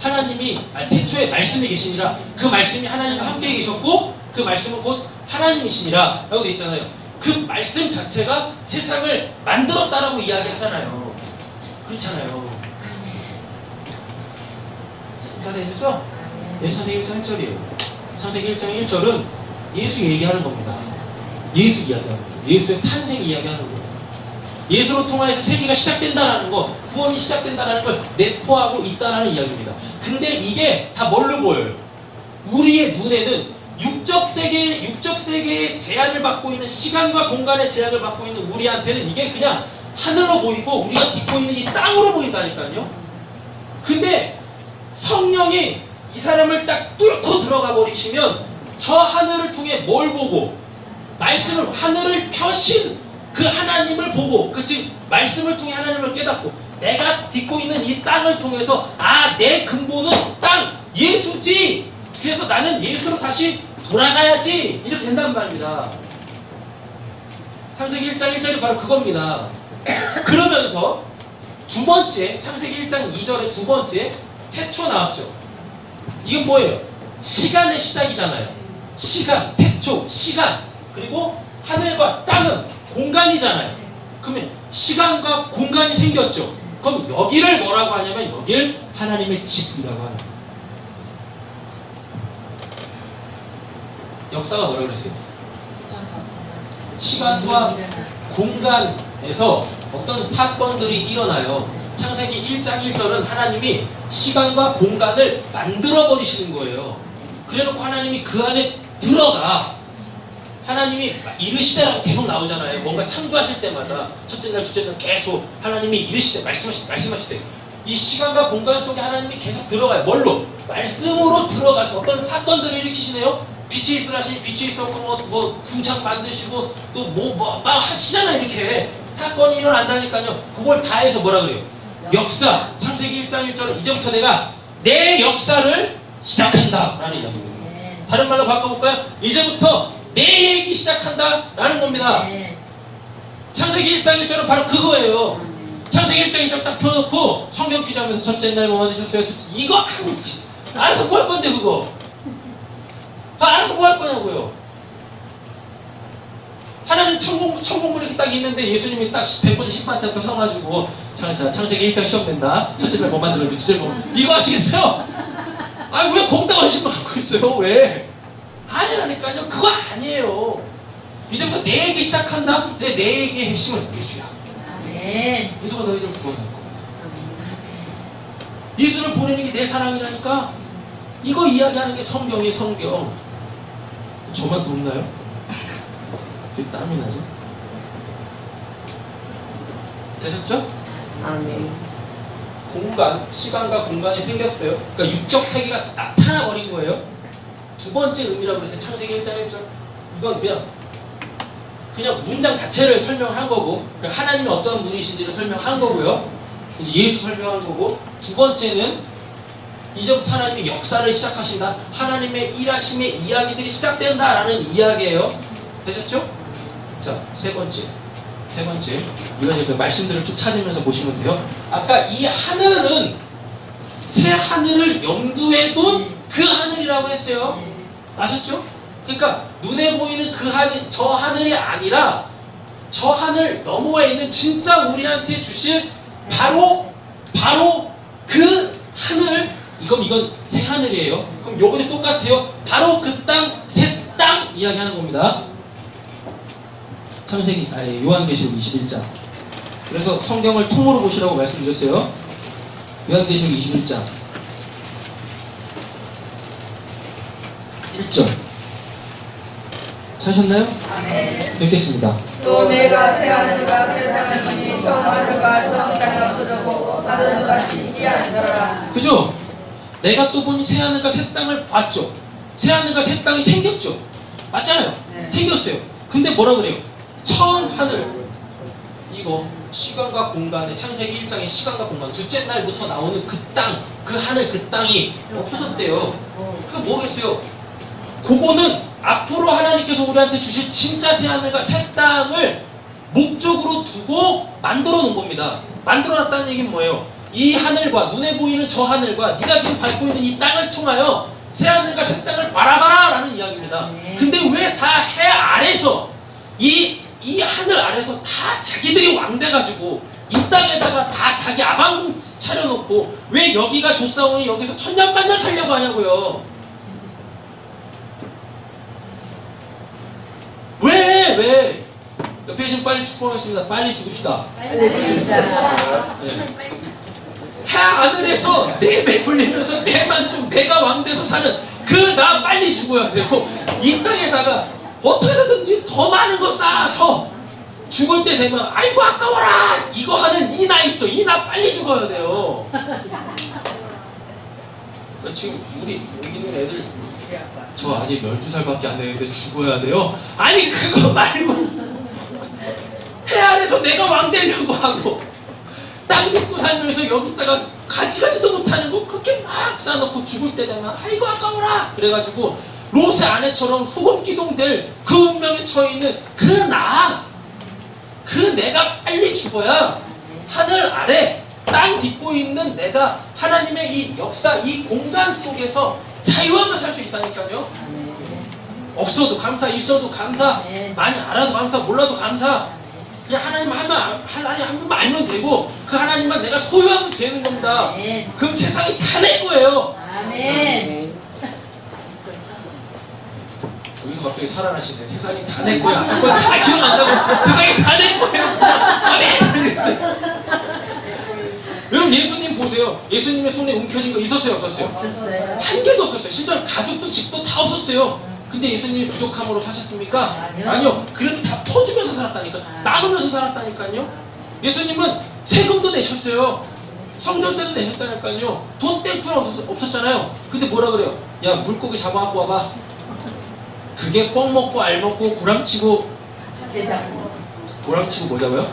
[SPEAKER 1] 하나님이, 태초에 말씀이 계시니라. 그 말씀이 하나님과 함께 계셨고 그 말씀은 곧 하나님이시니라 라고 되어 있잖아요. 그 말씀 자체가 세상을 만들었다라고 이야기하잖아요. 그렇잖아요. 다 되셨죠? 네, 창세기 1장 1절이에요. 창세기 1장 1절은 예수 얘기하는 겁니다. 예수 이야기하는 거예요. 예수의 탄생 이야기하는 거예요. 예수로 통하여서 세계가 시작된다라는 거, 구원이 시작된다라는 걸 내포하고 있다라는 이야기입니다. 근데 이게 다 뭘로 보여요? 우리의 눈에는 육적 세계의 제한을 받고 있는, 시간과 공간의 제약을 받고 있는 우리한테는 이게 그냥 하늘로 보이고 우리가 딛고 있는 이 땅으로 보인다니까요. 근데 성령이 이 사람을 딱 뚫고 들어가 버리시면 저 하늘을 통해 뭘 보고, 말씀을, 하늘을 펴신 그 하나님을 보고, 즉 말씀을 통해 하나님을 깨닫고, 내가 딛고 있는 이 땅을 통해서 내 근본은 땅 예수지, 그래서 나는 예수로 다시 돌아가야지, 이렇게 된단 말입니다. 창세기 1장 1절이 바로 그겁니다. 그러면서 두 번째, 창세기 1장 2절의 두 번째, 태초 나왔죠. 이건 뭐예요? 시간의 시작이잖아요. 시간, 태초, 시간. 그리고 하늘과 땅은 공간이잖아요. 그러면 시간과 공간이 생겼죠. 그럼 여기를 뭐라고 하냐면 여기를 하나님의 집이라고 하는 거예요. 역사가 뭐라고 그랬어요? 시간과 공간에서 어떤 사건들이 일어나요. 창세기 1장 1절은 하나님이 시간과 공간을 만들어 버리시는 거예요. 그래놓고 하나님이 그 안에 들어가, 하나님이 이르시되라고 계속 나오잖아요. 뭔가 창조하실 때마다 첫째 날, 둘째 날 계속 하나님이 이르시되, 말씀하시되, 이 시간과 공간 속에 하나님이 계속 들어가요. 뭘로? 말씀으로 들어가서 어떤 사건들을 일으키시네요. 빛이 있으라 하시니 빛이 있었고, 뭐 궁창 만드시고, 또 막 하시잖아요. 이렇게 사건이 일어난다니까요. 그걸 다 해서 뭐라 그래요? 역사. 창세기 1장 1절은 이제부터 내가 내 역사를 시작한다 라는 이야기입니다. 다른 말로 바꿔볼까요? 이제부터 내 얘기 시작한다 라는 겁니다. 창세기 1장 1절은 바로 그거예요. 창세기 1장 1절 딱 펴놓고 성경 퀴즈 하면서 첫째 날 뭐 만드셨어요? 이거 알아서 뭐 할 건데 그거? 알아서 뭐 할 거냐고요. 하나님 천공물 이렇게 딱 있는데 예수님이 딱 100번째 10만 앞에 서가지고 창세기 1장 시험 된다. 첫째 날 뭐 만들어, 둘째 날 뭐, 이거 하시겠어요? 왜 공당 하신 거 갖고 있어요? 왜? 아니라니까요. 그거 아니에요. 이제부터 내 얘기 시작한다. 내 얘기의 핵심은 예수야. 예수가 너희들을 구원할 거야. 예수를 보내는 게 내 사랑이라니까. 이거 이야기하는 게 성경이 성경. 저만 덥나요? 왜 땀이 나죠? 되셨죠?
[SPEAKER 2] 아멘.
[SPEAKER 1] 공간, 시간과 공간이 생겼어요. 그러니까 육적 세계가 나타나 버린 거예요. 두 번째 의미라고 했어요. 창세기 1장 1절. 이건 그냥 문장 자체를 설명한 거고, 하나님이 어떤 분이신지를 설명한 거고요. 이제 예수 설명한 거고, 두 번째는 이제부터 하나님이 역사를 시작하신다. 하나님의 일하심의 이야기들이 시작된다라는 이야기예요. 되셨죠? 자, 세 번째. 이건 이제 그 말씀들을 쭉 찾으면서 보시면 돼요. 아까 이 하늘은 새 하늘을 염두에 둔 그 하늘이라고 했어요. 아셨죠? 그러니까 눈에 보이는 그 하늘, 저 하늘이 아니라 저 하늘 너머에 있는 진짜 우리한테 주실 바로 그 하늘. 이건 새 하늘이에요. 그럼 요거는 똑같아요. 바로 그 땅, 새 땅 이야기하는 겁니다. 요한계시록 21장. 그래서 성경을 통으로 보시라고 말씀드렸어요. 요한계시록 21장 1절. 찾으셨나요? 읽겠습니다.
[SPEAKER 2] 또 내가 새 하늘과 새 땅을 보니 저 하늘과 저 땅이 없어졌고 하늘은 다시 있지 않더라.
[SPEAKER 1] 그죠? 내가 또 보니 새 하늘과 새 땅을 봤죠. 새 하늘과 새 땅이 생겼죠. 맞잖아요. 생겼어요. 근데 뭐라 그래요? 처음 하늘. 이거 시간과 공간의 창세기 1장의 시간과 공간, 둘째 날부터 나오는 그 땅, 그 하늘, 그 땅이 없어졌대요. 그게 뭐겠어요? 그거는 앞으로 하나님께서 우리한테 주실 진짜 새 하늘과 새 땅을 목적으로 두고 만들어 놓은 겁니다. 만들어 놨다는 얘기는 뭐예요? 이 하늘과 눈에 보이는 저 하늘과 네가 지금 밟고 있는 이 땅을 통하여 새 하늘과 새 땅을 바라봐라 라는 이야기입니다. 근데 왜 다 해 아래서 이 하늘 아래서 다 자기들이 왕돼가지고 이 땅에다가 다 자기 아방궁 차려놓고 왜 여기가 좋사오니 여기서 천년만년 살려고 하냐고요. 왜? 옆에 계신 빨리 축복하겠습니다. 빨리 죽읍시다. 네. 해 하늘에서 내 배불리면서 내만 좀 내가 왕돼서 사는 그 나 빨리 죽어야 되고, 이 땅에다가 어떻게 해서든지 더 많은 거 쌓아서 죽을 때 되면 아이고 아까워라 이거 하는 이 나 있죠. 이 나 빨리 죽어야 돼요. 그러니까 지금 우리 여기 있는 애들 저 아직 12살밖에 안 되는데 죽어야 돼요? 아니 그거 말고 해 아래서 내가 왕 되려고 하고 땅 딛고 살면서 여기다가 가지가지도 못하는 거 그렇게 막 쌓아놓고 죽을 때 되면 아이고 아까워라 그래가지고 롯의 아내처럼 소금기둥 될 그 운명에 처해있는 그 내가 빨리 죽어야 하늘 아래 땅 딛고 있는 내가 하나님의 이 역사, 이 공간 속에서 자유하며 살 수 있다니까요. 없어도 감사, 있어도 감사, 많이 알아도 감사, 몰라도 감사. 그냥 하나님 한 분만 알면 되고 그 하나님만 내가 소유하면 되는 겁니다. 그럼 세상이 다 내 거예요.
[SPEAKER 2] 아멘.
[SPEAKER 1] 여기서 갑자기 살아나시네. 세상이 다 내 거야. 그건 다 기억난다고. 세상이 다 내 거예요. 아멘. 여러분 예수님 보세요. 예수님의 손에 움켜진 거 있었어요, 없었어요?
[SPEAKER 2] 없었어요.
[SPEAKER 1] 한 개도 없었어요. 심지어 가족도 집도 다 없었어요. 근데 예수님이 부족함으로 사셨습니까? 아니요. 그래도 다 퍼주면서 살았다니까. 나누면서 살았다니까요. 예수님은 세금도 내셨어요. 성전 때도 내셨다니까요. 돈 땡프는 없었잖아요. 근데 뭐라 그래요? 야 물고기 잡아갖고 와봐. 그게 뻥 먹고 알 먹고 고랑치고 뭐 잡아요?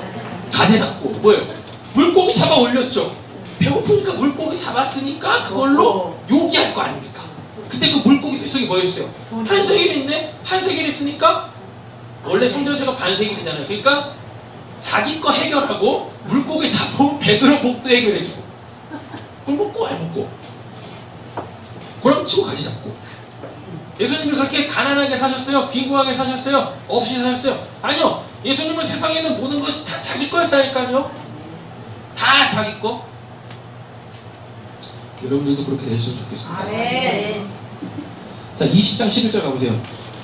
[SPEAKER 1] 가재 잡고 뭐예요? 물고기 잡아 올렸죠. 배고프니까 물고기 잡았으니까 그걸로 요기할 거 아닙니까? 근데 그 물고기 뱃속에 뭐였어요? 한 세겔인데 한 세겔 있으니까 원래 성전세가 반세겔 되잖아요. 그러니까 자기 거 해결하고 물고기 잡아온 베드로 목도 해결해주고 꿀 먹고 알 먹고 고랑치고 가지 잡고. 예수님이 그렇게 가난하게 사셨어요? 빈궁하게 사셨어요? 없이 사셨어요? 아니요. 예수님은 세상에 있는 모든 것이 다 자기 거였다니까요. 다 자기 거. 여러분들도 그렇게 되셨으면 좋겠습니다.
[SPEAKER 2] 아멘.
[SPEAKER 1] 자, 20장 11절 가보세요.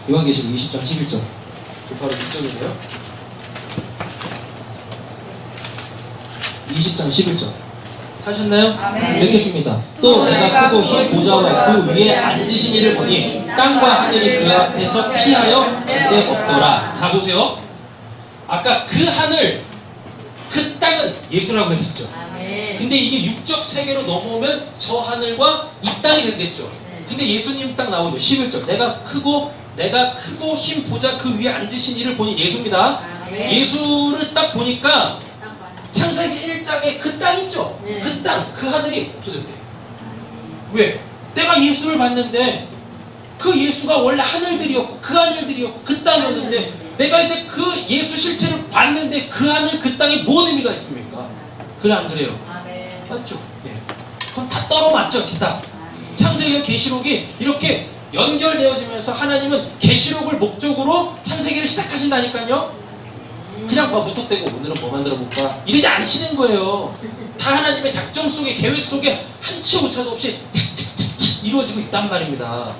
[SPEAKER 1] 요한계시록 20장 11절. 바로 6절이네요. 20장 11절. 사셨나요?
[SPEAKER 2] 아멘.
[SPEAKER 1] 읽겠습니다. 또 내가 크고 흰 보좌와 그 위에 앉으신 이를 보니 땅과 하늘이 그 앞에서 피하여 그때 없더라. 자 보세요. 아까 그 하늘, 그 땅은 예수라고 했었죠. 근데 이게 육적 세계로 넘어오면 저 하늘과 이 땅이 된댔죠. 근데 예수님 딱 나오죠. 11절. 내가 크고 흰 보좌 그 위에 앉으신 이를 보니 예수입니다. 예수를 딱 보니까 창세기 1장에 그 땅 있죠? 그 땅, 그 하늘이 없어졌대. 왜? 내가 예수를 봤는데 그 예수가 원래 하늘들이었고 그 하늘들이었고 그 땅이었는데 내가 이제 그 예수 실체를 봤는데 그 하늘 그 땅에 뭔 의미가 있습니까? 그래 안 그래요? 맞죠? 예. 그럼 다 떨어맞죠, 기타. 창세기와 계시록이 이렇게 연결되어지면서 하나님은 계시록을 목적으로 창세기를 시작하신다니까요. 그냥 뭐 무턱대고 오늘은 뭐 만들어 볼까 이러지 않으시는 거예요. 다 하나님의 작정 속에 계획 속에 한치 오차도 없이 착착착착 이루어지고 있단 말입니다.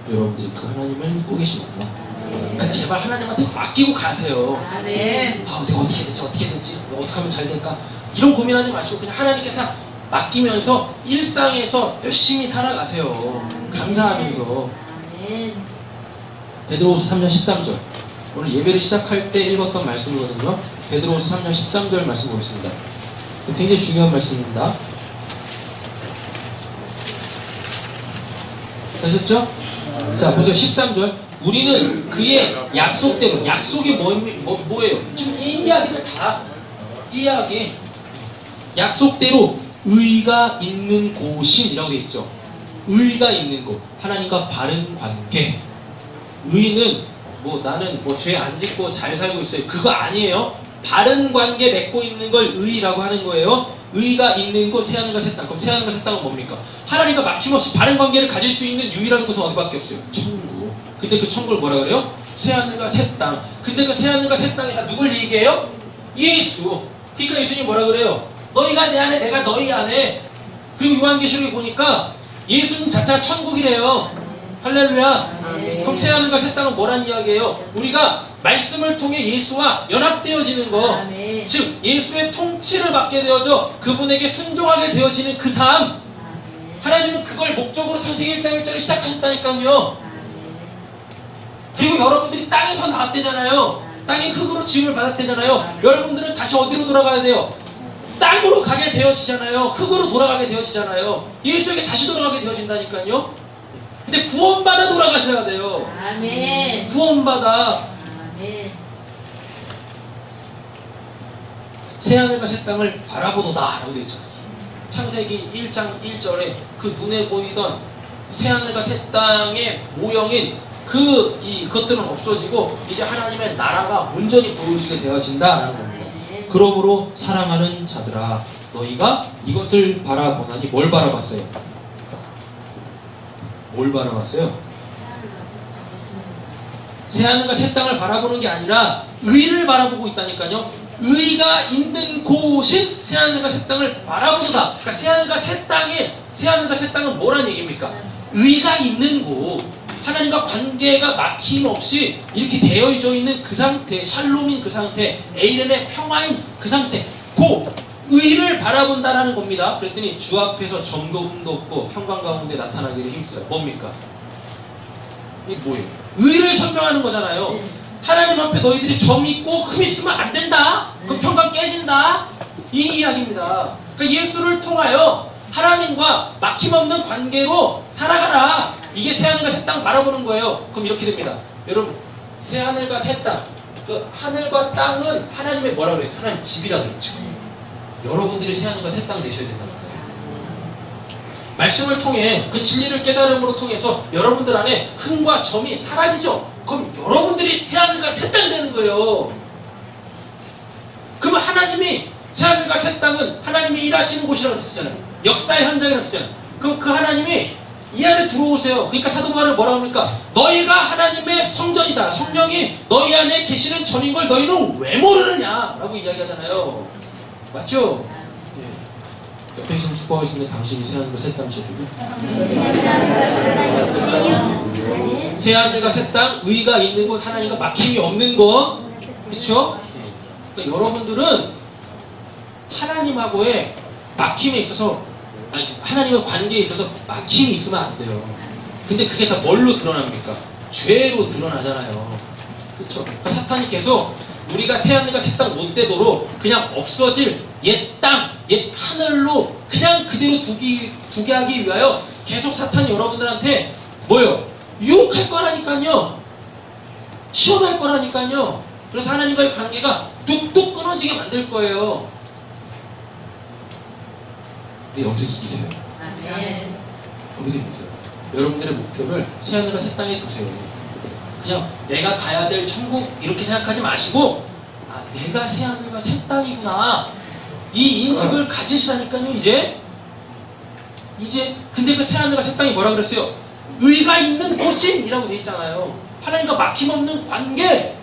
[SPEAKER 1] 여러분들이 그 하나님을 믿고 계십니까? 그러니까 제발 하나님한테 맡기고 가세요.
[SPEAKER 2] 아멘.
[SPEAKER 1] 아, 내가 어떻게 해야 되지? 어떻게 해야 되지? 어떻게 하면 잘 될까? 이런 고민하지 마시고 그냥 하나님께 다 맡기면서 일상에서 열심히 살아가세요. 감사하면서. 베드로후서 3장 13절. 오늘 예배를 시작할 때 읽었던 말씀이거든요. 베드로후서 3장 13절 말씀 보겠습니다. 굉장히 중요한 말씀입니다. 되셨죠? 자, 보세요. 13절. 우리는 그의 약속대로, 약속이 뭐예요? 지금 이 이야기들 다, 이 이야기, 약속대로 의가 있는 곳이라고 되어 있죠. 의가 있는 곳. 하나님과 바른 관계. 의는 나는 죄 안 짓고 잘 살고 있어요. 그거 아니에요. 바른 관계 맺고 있는 걸 의라고 하는 거예요. 의가 있는 곳, 새하늘과 새 땅. 그럼 새하늘과 새 땅은 뭡니까? 하나님과 막힘없이 바른 관계를 가질 수 있는 유일한 곳은 어디밖에 없어요? 천국. 근데 그 천국을 뭐라 그래요? 새하늘과 새 땅. 근데 그 새하늘과 새 땅이가 누굴 얘기해요? 예수. 그러니까 예수님이 뭐라 그래요? 너희가 내 안에, 내가 너희 안에. 그리고 요한계시록에 보니까 예수님 자체가 천국이래요. 할렐루야.
[SPEAKER 3] 아멘.
[SPEAKER 1] 그럼 새하늘과 새 땅은 뭐란 이야기예요? 우리가 말씀을 통해 예수와 연합되어지는 거,
[SPEAKER 3] 아멘.
[SPEAKER 1] 즉 예수의 통치를 받게 되어져 그분에게 순종하게 되어지는 그 삶,
[SPEAKER 3] 아멘.
[SPEAKER 1] 하나님은 그걸 목적으로 창세기 1장 1절을 시작하셨다니까요.
[SPEAKER 3] 아멘.
[SPEAKER 1] 그리고 여러분들이 땅에서 나왔대잖아요. 땅이 흙으로 지음을 받았대잖아요. 여러분들은 다시 어디로 돌아가야 돼요? 땅으로 가게 되어지잖아요. 흙으로 돌아가게 되어지잖아요. 예수에게 다시 돌아가게 되어진다니까요. 근데 구원받아 돌아가셔야 돼요.
[SPEAKER 3] 아멘.
[SPEAKER 1] 구원받아.
[SPEAKER 3] 아멘.
[SPEAKER 1] 새하늘과 새 땅을 바라보도다 라고 되어 있잖아요. 창세기 1장 1절에 그 눈에 보이던 새하늘과 새 땅의 모형인 그것들은 없어지고 이제 하나님의 나라가 온전히 보여지게 되어진다라는 겁니다.
[SPEAKER 3] 아멘.
[SPEAKER 1] 그러므로 사랑하는 자들아 너희가 이것을 바라보나니 뭘 바라봤어요? 뭘 바라봤어요? 새하늘과 새 땅을 바라보는 게 아니라 의를 바라보고 있다니까요. 의가 있는 곳인 새하늘과 새 땅을 바라보도다. 그러니까 새하늘과 새 땅은 뭐란 얘기입니까? 의가 있는 곳, 하나님과 관계가 막힘없이 이렇게 되어져 있는 그 상태, 샬롬인 그 상태, 에이렌의 평화인 그 상태, 그 의를 바라본다라는 겁니다. 그랬더니 주 앞에서 점도 흠도 없고 평강 가운데 나타나기를 힘써요. 뭡니까? 이게 뭐예요? 의를 설명하는 거잖아요.
[SPEAKER 3] 네.
[SPEAKER 1] 하나님 앞에 너희들이 점 있고 흠 있으면 안 된다. 그 평강 깨진다. 이 이야기입니다. 그러니까 예수를 통하여 하나님과 막힘없는 관계로 살아가라. 이게 새하늘과 새 땅 바라보는 거예요. 그럼 이렇게 됩니다. 여러분, 새하늘과 새 땅, 그 하늘과 땅은 하나님의 뭐라고 그랬어요? 하나님 집이라고 했죠. 여러분들이 새하늘과 새 땅 되셔야 된다는 거예요. 말씀을 통해 그 진리를 깨달음으로 통해서 여러분들 안에 흠과 점이 사라지죠. 그럼 여러분들이 새하늘과 새 땅 되는 거예요. 그러면 하나님이 새하늘과 새 땅은 하나님이 일하시는 곳이라고 했었잖아요. 역사의 현장이라고 했잖아요. 그럼 그 하나님이 이 안에 들어오세요. 그러니까 사도 바울은 뭐라고 합니까? 너희가 하나님의 성전이다. 성령이 너희 안에 계시는 점인 걸 너희는 왜 모르느냐? 라고 이야기하잖아요. 맞죠? 예. 옆에 계신 축복하시는 당신이 새하늘과 새 땅이셨군요. 새하늘과 새 땅, 의가 있는 곳, 하나님과 막힘이 없는 곳. 그렇죠? 그러니까 여러분들은 하나님하고의 막힘에 있어서, 아니, 하나님과 관계에 있어서 막힘이 있으면 안 돼요. 근데 그게 다 뭘로 드러납니까? 죄로 드러나잖아요. 그렇죠? 그러니까 사탄이 계속 우리가 새하늘과 새 땅 못 되도록 그냥 없어질 옛 땅, 옛 하늘로 그냥 그대로 두게 하기 위하여 계속 사탄이 여러분들한테 뭐요? 유혹할 거라니까요. 시험할 거라니까요. 그래서 하나님과의 관계가 뚝뚝 끊어지게 만들 거예요. 근데 여기서 이기세요.
[SPEAKER 3] 아멘.
[SPEAKER 1] 여기서 이기세요. 여러분들의 목표를 새하늘과 새 땅에 두세요. 그냥 내가 가야 될 천국 이렇게 생각하지 마시고, 아, 내가 새하늘과 새 땅이구나, 이 인식을 가지시라니까요. 이제 근데 그 새하늘과 새 땅이 뭐라 그랬어요? 의가 있는 곳인이라고 돼 있잖아요. 하나님과 막힘없는 관계를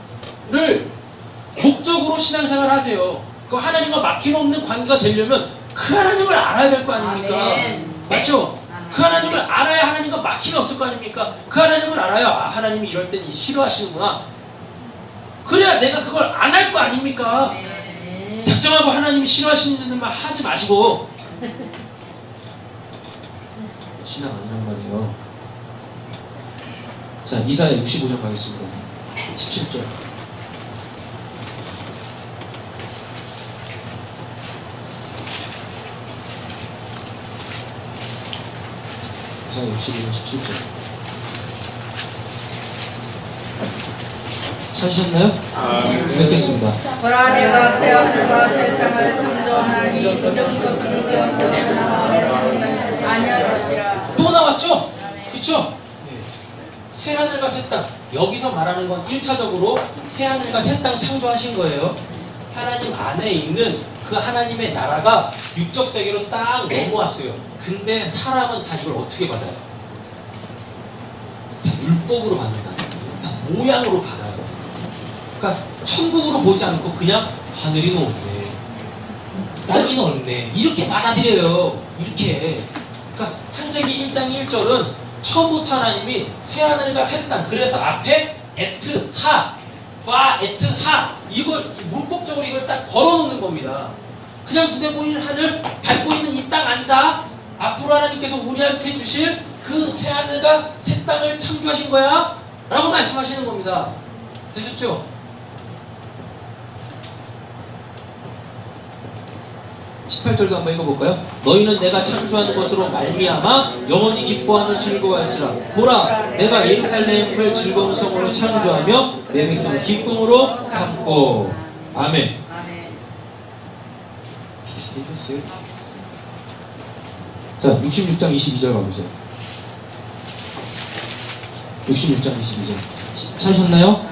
[SPEAKER 1] 목적으로 신앙생활 하세요. 그 하나님과 막힘없는 관계가 되려면 그 하나님을 알아야 될 거 아닙니까?
[SPEAKER 3] 아멘.
[SPEAKER 1] 맞죠?
[SPEAKER 3] 아멘.
[SPEAKER 1] 그 하나님을 알아야 하나님과 막힘이 없을 거 아닙니까? 그 하나님을 알아야, 아, 하나님이 이럴 땐 싫어하시는구나. 그래야 내가 그걸 안 할 거 아닙니까?
[SPEAKER 3] 아멘.
[SPEAKER 1] 작정하고 하나님이 싫어하시는 일만 하지 마시고. 신앙 아니란 말이에요. 자, 이사야 65장 가겠습니다. 17절. 이사야 65장 17절. 찾으셨나요? 읽겠습니다.
[SPEAKER 2] 보라 내가 새 하늘과 새 땅을 창조하나니 그 정도는 아니할 것이라.
[SPEAKER 1] 또 나왔죠? 그쵸? 새 하늘과 새 땅. 여기서 말하는 건 1차적으로 새 하늘과 새 땅 창조하신 거예요. 하나님 안에 있는 그 하나님의 나라가 육적 세계로 딱 넘어왔어요. 근데 사람은 다 이걸 어떻게 받아요? 다 율법으로 받는다. 다 모양으로 받아요. 그러니까 천국으로 보지 않고 그냥 하늘이 높네, 땅이 넓네, 이렇게 받아들여요. 이렇게. 그러니까 창세기 1장 1절은 처음부터 하나님이 새하늘과 새 땅, 그래서 앞에 에트 하, 파 에트 하, 이걸 문법적으로 이걸 딱 걸어놓는 겁니다. 그냥 눈에 보이는 하늘, 밟고 있는 이 땅 아니다. 앞으로 하나님께서 우리한테 주실 그 새하늘과 새 땅을 창조하신 거야 라고 말씀하시는 겁니다. 되셨죠? 18절도 한번 읽어볼까요? 너희는 내가 창조하는 것으로 말미암아 영원히 기뻐하며 즐거워할지라. 보라, 내가 예루살렘을 즐거운 성으로 창조하며 내 백성을 기쁨으로 삼고. 아멘. 해주세요. 자, 66장 22절 가보세요. 66장 22절 찾으셨나요?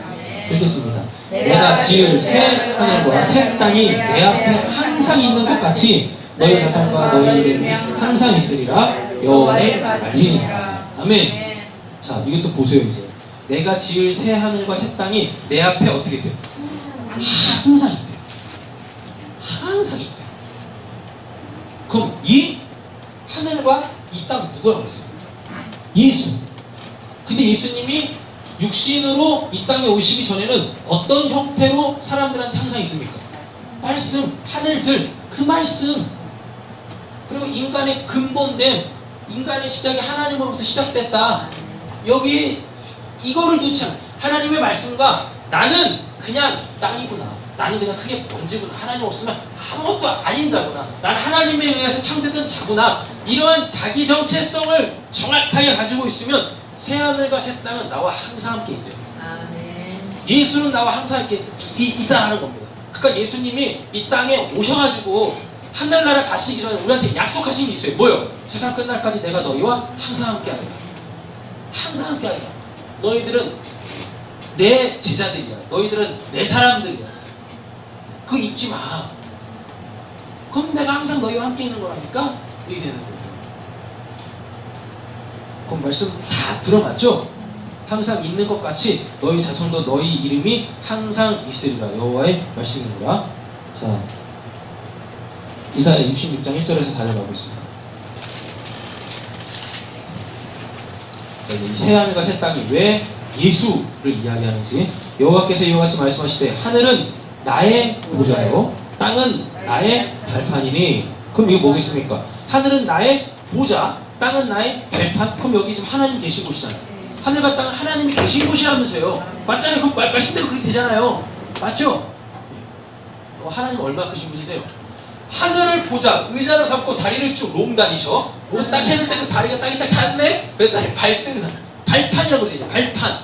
[SPEAKER 1] 읽겠습니다. 내가 지을 새 하늘과 새 땅이 내 앞에 항상 있는 것 같이 너희 자손과 너희 이름이 항상 있으리라. 여호와의 말이니라. 아멘. 자, 이것도 보세요. 이제 내가 지을 새 하늘과 새 땅이 내 앞에 어떻게 돼요? 항상 있대요. 항상 있대요. 그럼 이 하늘과 이 땅 누가 그랬어요? 예수. 근데 예수님이 육신으로 이 땅에 오시기 전에는 어떤 형태로 사람들한테 항상 있습니까? 말씀, 하늘들, 그 말씀. 그리고 인간의 근본된, 인간의 시작이 하나님으로부터 시작됐다. 여기 이거를 놓지 않아. 하나님의 말씀과 나는 그냥 땅이구나. 나는 그냥 크게 먼지구나. 하나님 없으면 아무것도 아닌 자구나. 난 하나님에 의해서 창조된 자구나. 이러한 자기 정체성을 정확하게 가지고 있으면 새하늘과 새 땅은 나와 항상 함께 있대요.
[SPEAKER 3] 아멘.
[SPEAKER 1] 예수는 나와 항상 함께 있다 하는 겁니다. 그러니까 예수님이 이 땅에 오셔가지고 하늘나라 가시기 전에 우리한테 약속하신 게 있어요. 뭐요? 세상 끝날까지 내가 너희와 항상 함께 하리라. 항상 함께 하리라. 너희들은 내 제자들이야. 너희들은 내 사람들이야. 그거 잊지 마. 그럼 내가 항상 너희와 함께 있는 거라니까 이렇게 되는 거예요. 그럼 말씀 다 들어봤죠? 항상 있는 것 같이 너희 자손도 너희 이름이 항상 있으리라. 여호와의 말씀이니라. 자, 이사야 66장 1절에서 4절 가보겠습니다. 자, 이 새하늘과 새 땅이 왜 예수를 이야기하는지. 여호와께서 이와 같이 말씀하시되 하늘은 나의 보좌요 땅은 나의 발판이니. 그럼 이게 뭐겠습니까? 하늘은 나의 보좌, 땅은 나의 발판. 그럼 여기 지금 하나님 계신 곳이잖아요. 하늘과 땅은 하나님이 계신 곳이라면서요. 맞잖아요. 그럼 말씀대로 그렇게 되잖아요. 맞죠? 하나님 얼마나 크신 분이세요? 하늘을 보자 의자로 삼고 다리를 쭉 롱 다니셔. 뭐 딱 했는데 그 다리가 땅에 딱 닿네. 그래서 다리 발등상, 발판이라고 그러죠. 발판.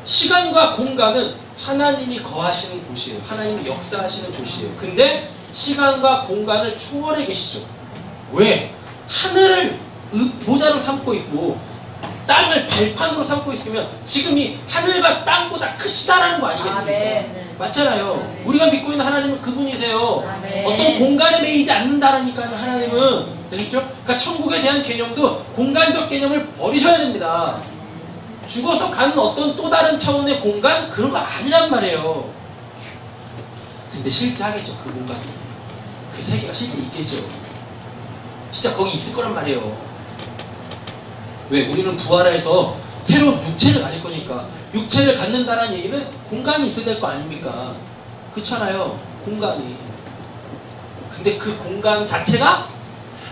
[SPEAKER 1] 시간과 공간은 하나님이 거하시는 곳이에요. 하나님이 역사하시는 곳이에요. 근데 시간과 공간을 초월해 계시죠. 왜? 하늘을 보좌로 삼고 있고 땅을 발판으로 삼고 있으면 지금 이 하늘과 땅보다 크시다라는 거 아니겠습니까?
[SPEAKER 3] 아멘.
[SPEAKER 1] 맞잖아요. 우리가 믿고 있는 하나님은 그분이세요.
[SPEAKER 3] 아멘.
[SPEAKER 1] 어떤 공간에 매이지 않는다라니까요. 하나님은. 되셨죠? 그러니까 천국에 대한 개념도 공간적 개념을 버리셔야 됩니다. 죽어서 가는 어떤 또 다른 차원의 공간? 그런 거 아니란 말이에요. 근데 실제 하겠죠. 그 공간이. 그 세계가 실제 있겠죠. 진짜 거기 있을 거란 말이에요. 왜? 우리는 부활해서 새로운 육체를 가질 거니까. 육체를 갖는다는 얘기는 공간이 있어야 될 거 아닙니까? 그렇잖아요. 공간이. 근데 그 공간 자체가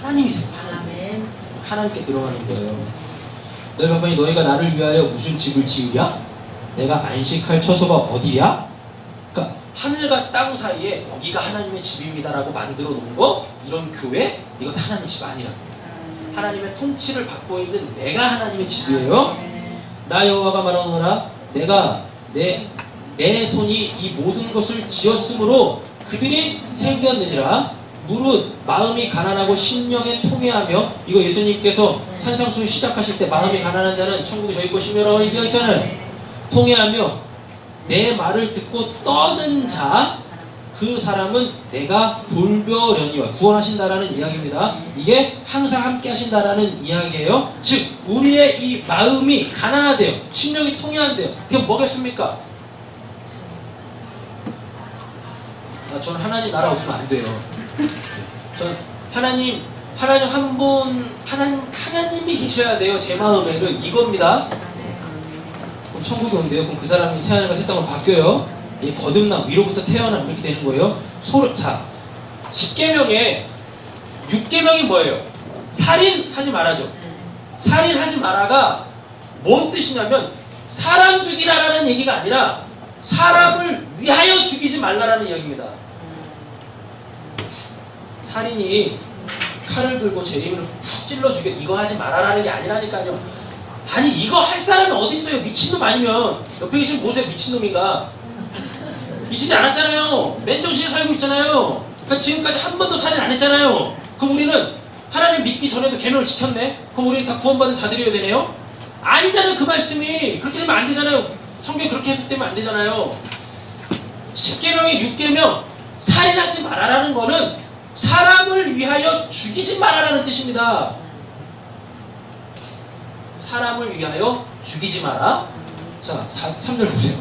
[SPEAKER 1] 하나님이세요.
[SPEAKER 3] 아멘.
[SPEAKER 1] 하나님께 들어가는 거예요. 너희 바보니 너희가 나를 위하여 무슨 집을 지으랴? 내가 안식할 처소가 어디랴? 그러니까 하늘과 땅 사이에 여기가 하나님의 집입니다라고 만들어 놓은 거, 이런 교회, 이것도 하나님 집 아니라고. 하나님의 통치를 받고 있는 내가 하나님의 집이에요. 나 여호와가 말하노라. 내가 내 손이 이 모든 것을 지었으므로 그들이 생겼느니라. 무릇 마음이 가난하고 심령에 통회하며. 이거 예수님께서 산상수훈 시작하실 때 마음이 가난한 자는 천국이 저희 것이며라고 얘기했잖아요. 통회하며 내 말을 듣고 떠는 자, 그 사람은 내가 돌벼려니와 구원하신다라는 이야기입니다. 이게 항상 함께 하신다라는 이야기예요. 즉 우리의 이 마음이 가난하대요. 심령이 통해한대요. 그게 뭐겠습니까? 저는 하나님 나라 없으면 안 돼요. 저는 하나님 하나님 한 분, 하나님이 계셔야 돼요. 제 마음에는 이겁니다. 그럼 천국이 온대요. 그럼 그 사람이 태어나가 새 땅으로 바뀌어요. 이 거듭남, 위로부터 태어남 이렇게 되는 거예요. 자, 10계명에 6계명이 뭐예요? 살인하지 말아죠. 살인하지 마라가 뭔 뜻이냐면 사람 죽이라라는 얘기가 아니라 사람을 위하여 죽이지 말라라는 이야기입니다. 살인이 칼을 들고 재림을 푹 찔러 죽여 이거 하지 말아라는 게 아니라니까요. 아니 이거 할 사람이 어디 있어요? 미친놈 아니면 옆에 계신 모세 미친놈인가? 미치지 않았잖아요. 맨정신에 살고 있잖아요. 그러니까 지금까지 한 번도 살인 안 했잖아요. 그럼 우리는 하나님 믿기 전에도 계명을 지켰네? 그럼 우리는 다 구원받은 자들이어야 되네요? 아니잖아요. 그 말씀이 그렇게 되면 안 되잖아요. 성경 그렇게 해석되면 안 되잖아요. 10계명에 6계명 살인하지 말아라는 거는 사람을 위하여 죽이지 말아라는 뜻입니다. 사람을 위하여 죽이지 마라. 자, 3절 보세요.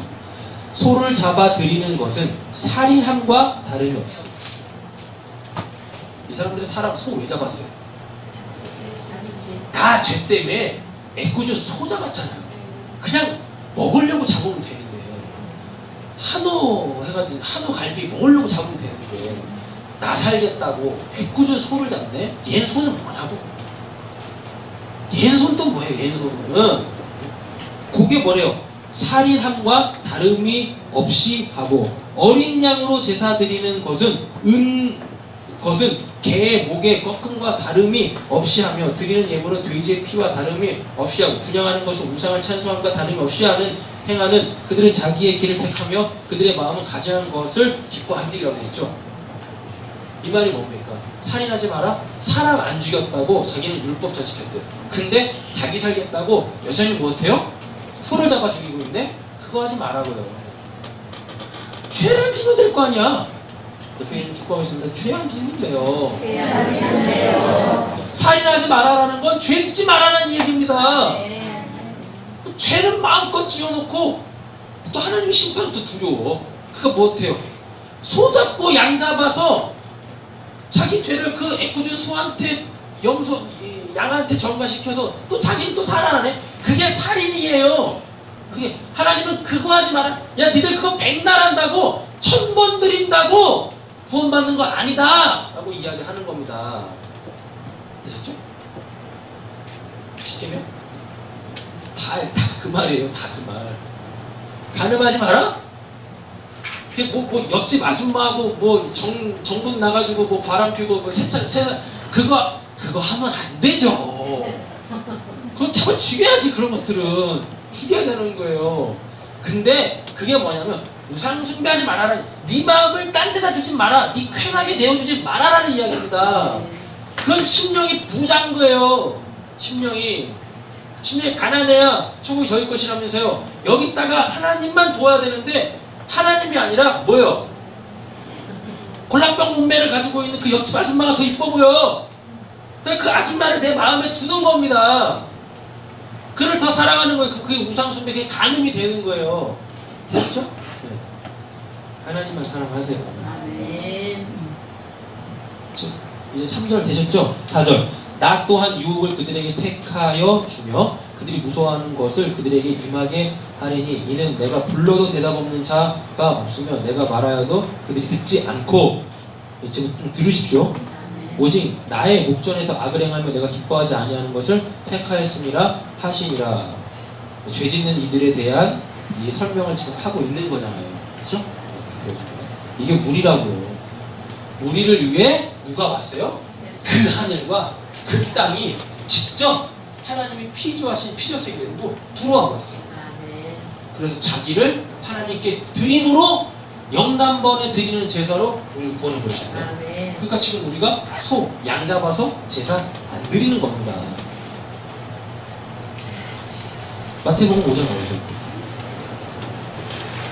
[SPEAKER 1] 소를 잡아 들이는 것은 살인함과 다름이 없어. 이 사람들은 소 왜 잡았어요? 다 죄 때문에 애꿎은 소 잡았잖아요. 그냥 먹으려고 잡으면 되는데 한우 해가지고 한우 갈비 먹으려고 잡으면 되는데 나 살겠다고 애꿎은 소를 잡네? 얘는 소는 뭐냐고. 얘는 손 또 뭐예요? 얘는 손은 그게 뭐래요? 살인함과 다름이 없이 하고 어린 양으로 제사 드리는 것은 개의 목의 꺾음과 다름이 없이 하며 드리는 예물은 돼지의 피와 다름이 없이 하고 분양하는 것은 우상을 찬송함과 다름이 없이 하는 행하는 그들은 자기의 길을 택하며 그들의 마음은 가증한 것을 기뻐하지라고 했죠. 이 말이 뭡니까? 살인하지 마라? 사람 안 죽였다고 자기는 율법 잘 지켰대요. 근데 자기 살겠다고 여전히 못해요? 소를 잡아 죽이고 있네? 그거 하지 말라고요. 죄를 지면 될 거 아니야. 옆에 있는 축구하고 있습니다. 죄 안 지면 돼요. 살인하지 말아라는 건 죄 짓지 말라는 얘기입니다. 죄는 마음껏 지어놓고 또 하나님의 심판도 두려워. 그거 못해요. 소 잡고 양 잡아서 자기 죄를 그 애꿎은 소한테 양한테 전가시켜서 또 자기는 또 살아나네. 그게 살인이에요. 그게 하나님은 그거 하지 마라. 야 니들 그거 100날 한다고 1000번 드린다고 구원받는 거 아니다 라고 이야기하는 겁니다. 되셨죠? 쉽게면 다 그 말이에요. 다 그 말. 간음하지 마라? 그게 뭐 옆집 아줌마하고 뭐 정분 나가지고 뭐 바람 피고 뭐 그거 하면 안 되죠. 그건 잡아 죽여야지. 그런 것들은 죽여야 되는 거예요. 근데 그게 뭐냐면 우상 숭배하지 말아라. 네 마음을 딴 데다 주지 마라. 네 쾌하게 내어주지 말아라는 이야기입니다. 그건 심령이 부자인 거예요. 심령이 가난해야 천국이 저희 것이라면서요. 여기다가 하나님만 도와야 되는데 하나님이 아니라 뭐요? 골랑병 몸매를 가지고 있는 그 옆집 아줌마가 더 이뻐 보여. 근데 그 아줌마를 내 마음에 두는 겁니다. 그를 더 사랑하는 거예요. 그게 우상숭배, 그게 간음이 되는 거예요. 됐죠? 네. 하나님만 사랑하세요.
[SPEAKER 3] 아멘.
[SPEAKER 1] 이제 3절 되셨죠? 4절. 나 또한 유혹을 그들에게 택하여 주며 그들이 무서워하는 것을 그들에게 임하게 하리니 이는 내가 불러도 대답 없는 자가 없으며 내가 말하여도 그들이 듣지 않고. 이제 좀 들으십시오. 오직 나의 목전에서 악을 행하며 내가 기뻐하지 아니하는 것을 택하였음이라 하시니라. 죄 짓는 이들에 대한 이 설명을 지금 하고 있는 거잖아요. 그렇죠? 이게 우리라고요. 우리를 위해 누가 왔어요? 그 하늘과 그 땅이 직접 하나님이 피조하신 피조세계 되고 들어와 봤어요. 그래서 자기를 하나님께 드림으로 영단번에 드리는 제사로 우리를 구원해 버리셨대요. 그러니까 지금 우리가 소, 양 잡아서 제사 안 드리는 겁니다. 마태복음 5장 5절.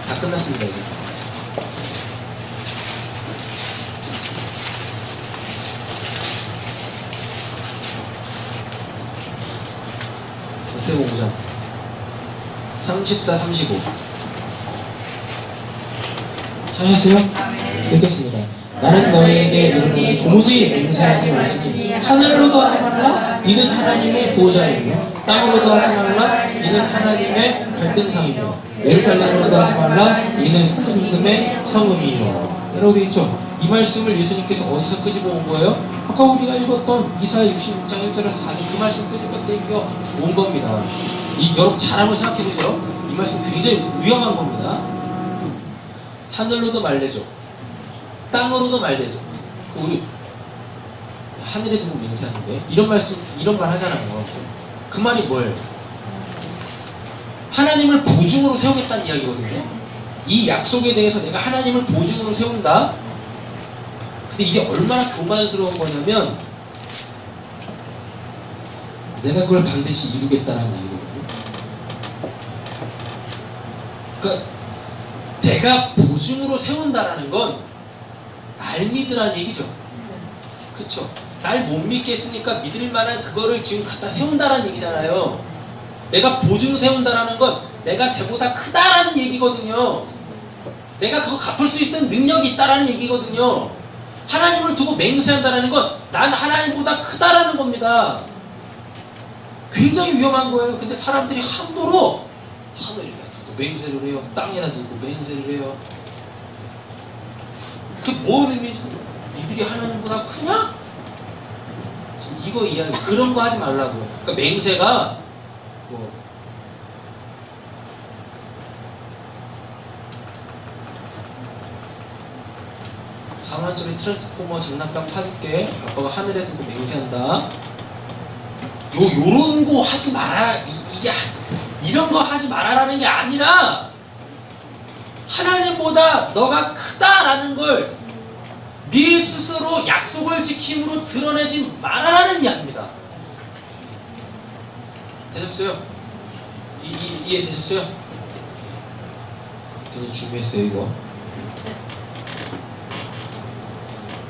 [SPEAKER 1] 다 끝났습니다. 이제. 마태복음 5장 34, 35. 찾으셨어요? 읽겠습니다. 나는 너희에게 이르노니 도무지 맹세하지 말지니 하늘로도 하지 말라. 이는 하나님의 보호자이며 땅으로도 하지 말라. 이는 하나님의 갈등상이며 예루살렘으로도 하지 말라. 이는 큰 금의 성음이요. 라고 되어 있죠. 이 말씀을 예수님께서 어디서 끄집어 온 거예요? 아까 우리가 읽었던 이사야 66장 1절에서 4절 이 말씀 끄집어 온 겁니다. 여러분 잘 한번 생각해 보세요. 이 말씀 굉장히 위험한 겁니다. 하늘로도 말되죠. 땅으로도 말되죠. 우리 하늘에 두고 맹세하는데 이런 말씀, 이런 말 하잖아요. 그 말이 뭐예요? 하나님을 보증으로 세우겠다는 이야기거든요. 이 약속에 대해서 내가 하나님을 보증으로 세운다. 근데 이게 얼마나 교만스러운 거냐면 내가 그걸 반드시 이루겠다는 얘기거든요. 그러니까 내가 보증으로 세운다라는 건 날 믿으라는 얘기죠. 그쵸? 날 못 믿겠으니까 믿을 만한 그거를 지금 갖다 세운다라는 얘기잖아요. 내가 보증 세운다라는 건 내가 쟤보다 크다라는 얘기거든요. 내가 그거 갚을 수 있는 능력이 있다라는 얘기거든요. 하나님을 두고 맹세한다라는 건 난 하나님보다 크다라는 겁니다. 굉장히 위험한 거예요. 근데 사람들이 함부로 하늘에다 두고 맹세를 해요. 땅에다 두고 맹세를 해요. 그게 뭔 의미지? 니들이 하나님보다 크냐? 이거 이야기, 그런 거 하지 말라고요. 그러니까 맹세가 뭐 상완절에 트랜스포머 장난감 파줄게. 아빠가 하늘에 두고 맹세한다. 요런 거 하지 마라. 이런 거 하지 말아라는 게 아니라 하나님보다 너가 크다라는 걸 네 스스로 약속을 지킴으로 드러내지 말아라는 이야기입니다. 되셨어요? 이해되셨어요? 되게 중요했어요 이거.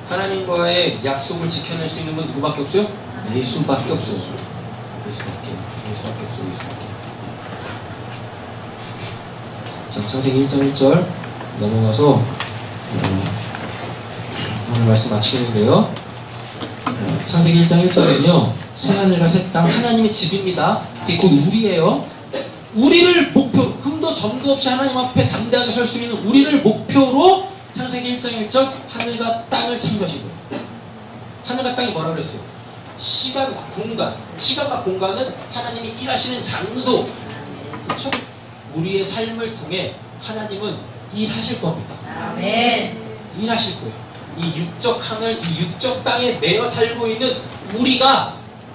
[SPEAKER 1] 하나님과의 약속을 지켜낼 수 있는 건 누구밖에 없어요? 예수밖에 없어요. 예수밖에 없어요. 자, 창세기 1장 1절 넘어가서 오늘 말씀 마치겠는데요. 창세기 1장 1절은요, 새하늘과 새 땅 하나님의 집입니다. 그게 곧 우리예요. 우리를 목표로, 흠도 점도 없이 하나님 앞에 담대하게 설 수 있는 우리를 목표로 창세기 1장 1절 하늘과 땅을 창조하시고, 하늘과 땅이 뭐라 그랬어요? 시간과 공간. 시간과 공간은 하나님이 일하시는 장소. 그렇죠? 우리의 삶을 통해 하나님은 일하실 겁니다.
[SPEAKER 2] 아멘.
[SPEAKER 1] 일하실 거예요. 이 육적 하늘, 이 육적 땅에 매여 살고 있는 우리가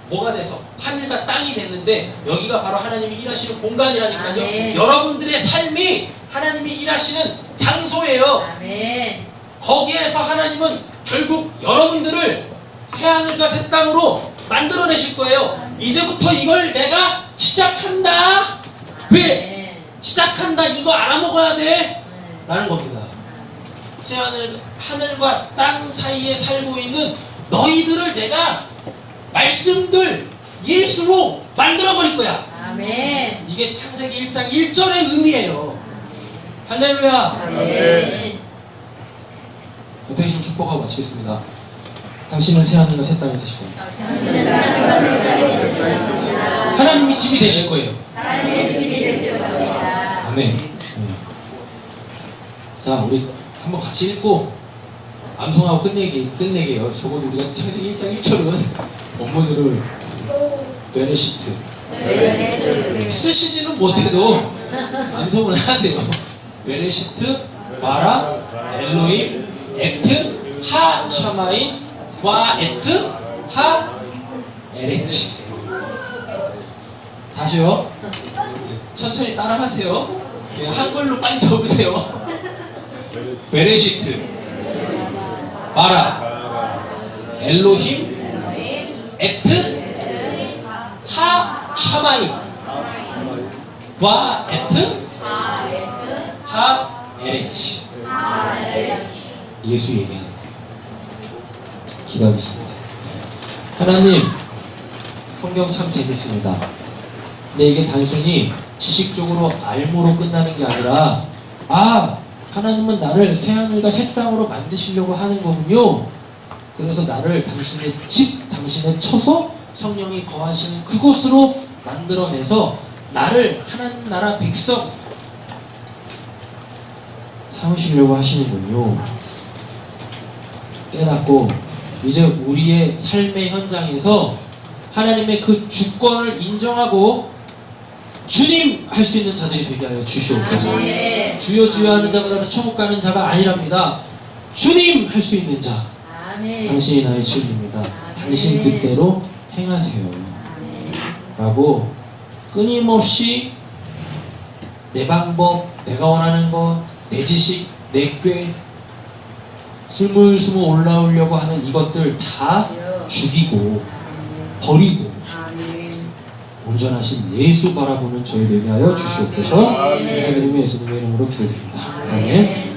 [SPEAKER 1] 뭐가 돼서 하늘과 땅이 됐는데 여기가 바로 하나님이 일하시는 공간이라니까요.
[SPEAKER 2] 아멘.
[SPEAKER 1] 여러분들의 삶이 하나님이 일하시는 장소예요.
[SPEAKER 2] 아멘.
[SPEAKER 1] 거기에서 하나님은 결국 여러분들을 새하늘과 새 땅으로 만들어내실 거예요. 이제부터 이걸 내가 시작한다. 왜? 시작한다. 이거 알아먹어야 돼. 라는 겁니다. 하늘과 땅 사이에 살고 있는 너희들을 내가 말씀들 예수로 만들어버릴 거야.
[SPEAKER 2] 아멘.
[SPEAKER 1] 이게 창세기 1장 1절의 의미예요. 할렐루야.
[SPEAKER 2] 아멘.
[SPEAKER 1] 옆에 계신 축복하고 마치겠습니다. 당신은 새하늘과 새 땅이 되시고 하나님이 집이 되실 거예요.
[SPEAKER 2] 하나님의 집이 되실 것이다.
[SPEAKER 1] 아멘. 자, 우리 한번 같이 읽고 암송하고 끝내게요. 적어도 우리가 창세기 1장 1절은 원문으로 베레시트 쓰시지는 못해도 암송을 하세요. 베레시트 마라 엘로임 에트 하 샤마인 와 에트 하 에레치. 다시요. 천천히 따라하세요. 한글로 빨리 적으세요. 베레시트 마라 엘로힘 에트 하 샤마임 와 에트 하 에레치. 예수 얘기하는 거예요. 기도하겠습니다. 하나님, 성경 참 재밌습니다. 근데 이게 단순히 지식적으로 알모로 끝나는 게 아니라 하나님은 나를 새하늘과 새 땅으로 만드시려고 하는 거군요. 그래서 나를 당신의 집, 당신의 처소, 성령이 거하시는 그곳으로 만들어내서 나를 하나님 나라 백성 삼으시려고 하시는군요. 깨닫고 이제 우리의 삶의 현장에서 하나님의 그 주권을 인정하고 주님 할 수 있는 자들이 되게 하여 주시옵소서.
[SPEAKER 2] 아멘.
[SPEAKER 1] 주여 주여 하는 자보다 천국 가는 자가 아니랍니다. 주님 할 수 있는 자,
[SPEAKER 3] 아멘.
[SPEAKER 1] 당신이 나의 주님입니다. 당신 뜻대로 행하세요.
[SPEAKER 3] 아멘.
[SPEAKER 1] 라고 끊임없이 내 방법, 내가 원하는 것, 내 지식, 내 꾀 스물스물 올라오려고 하는 이것들 다 죽이고 버리고
[SPEAKER 3] 아멘.
[SPEAKER 1] 온전하신 예수 바라보는 저희 되게 하여 주시옵소서. 하나님의 예수님의 이름으로 기도드립니다. 아멘.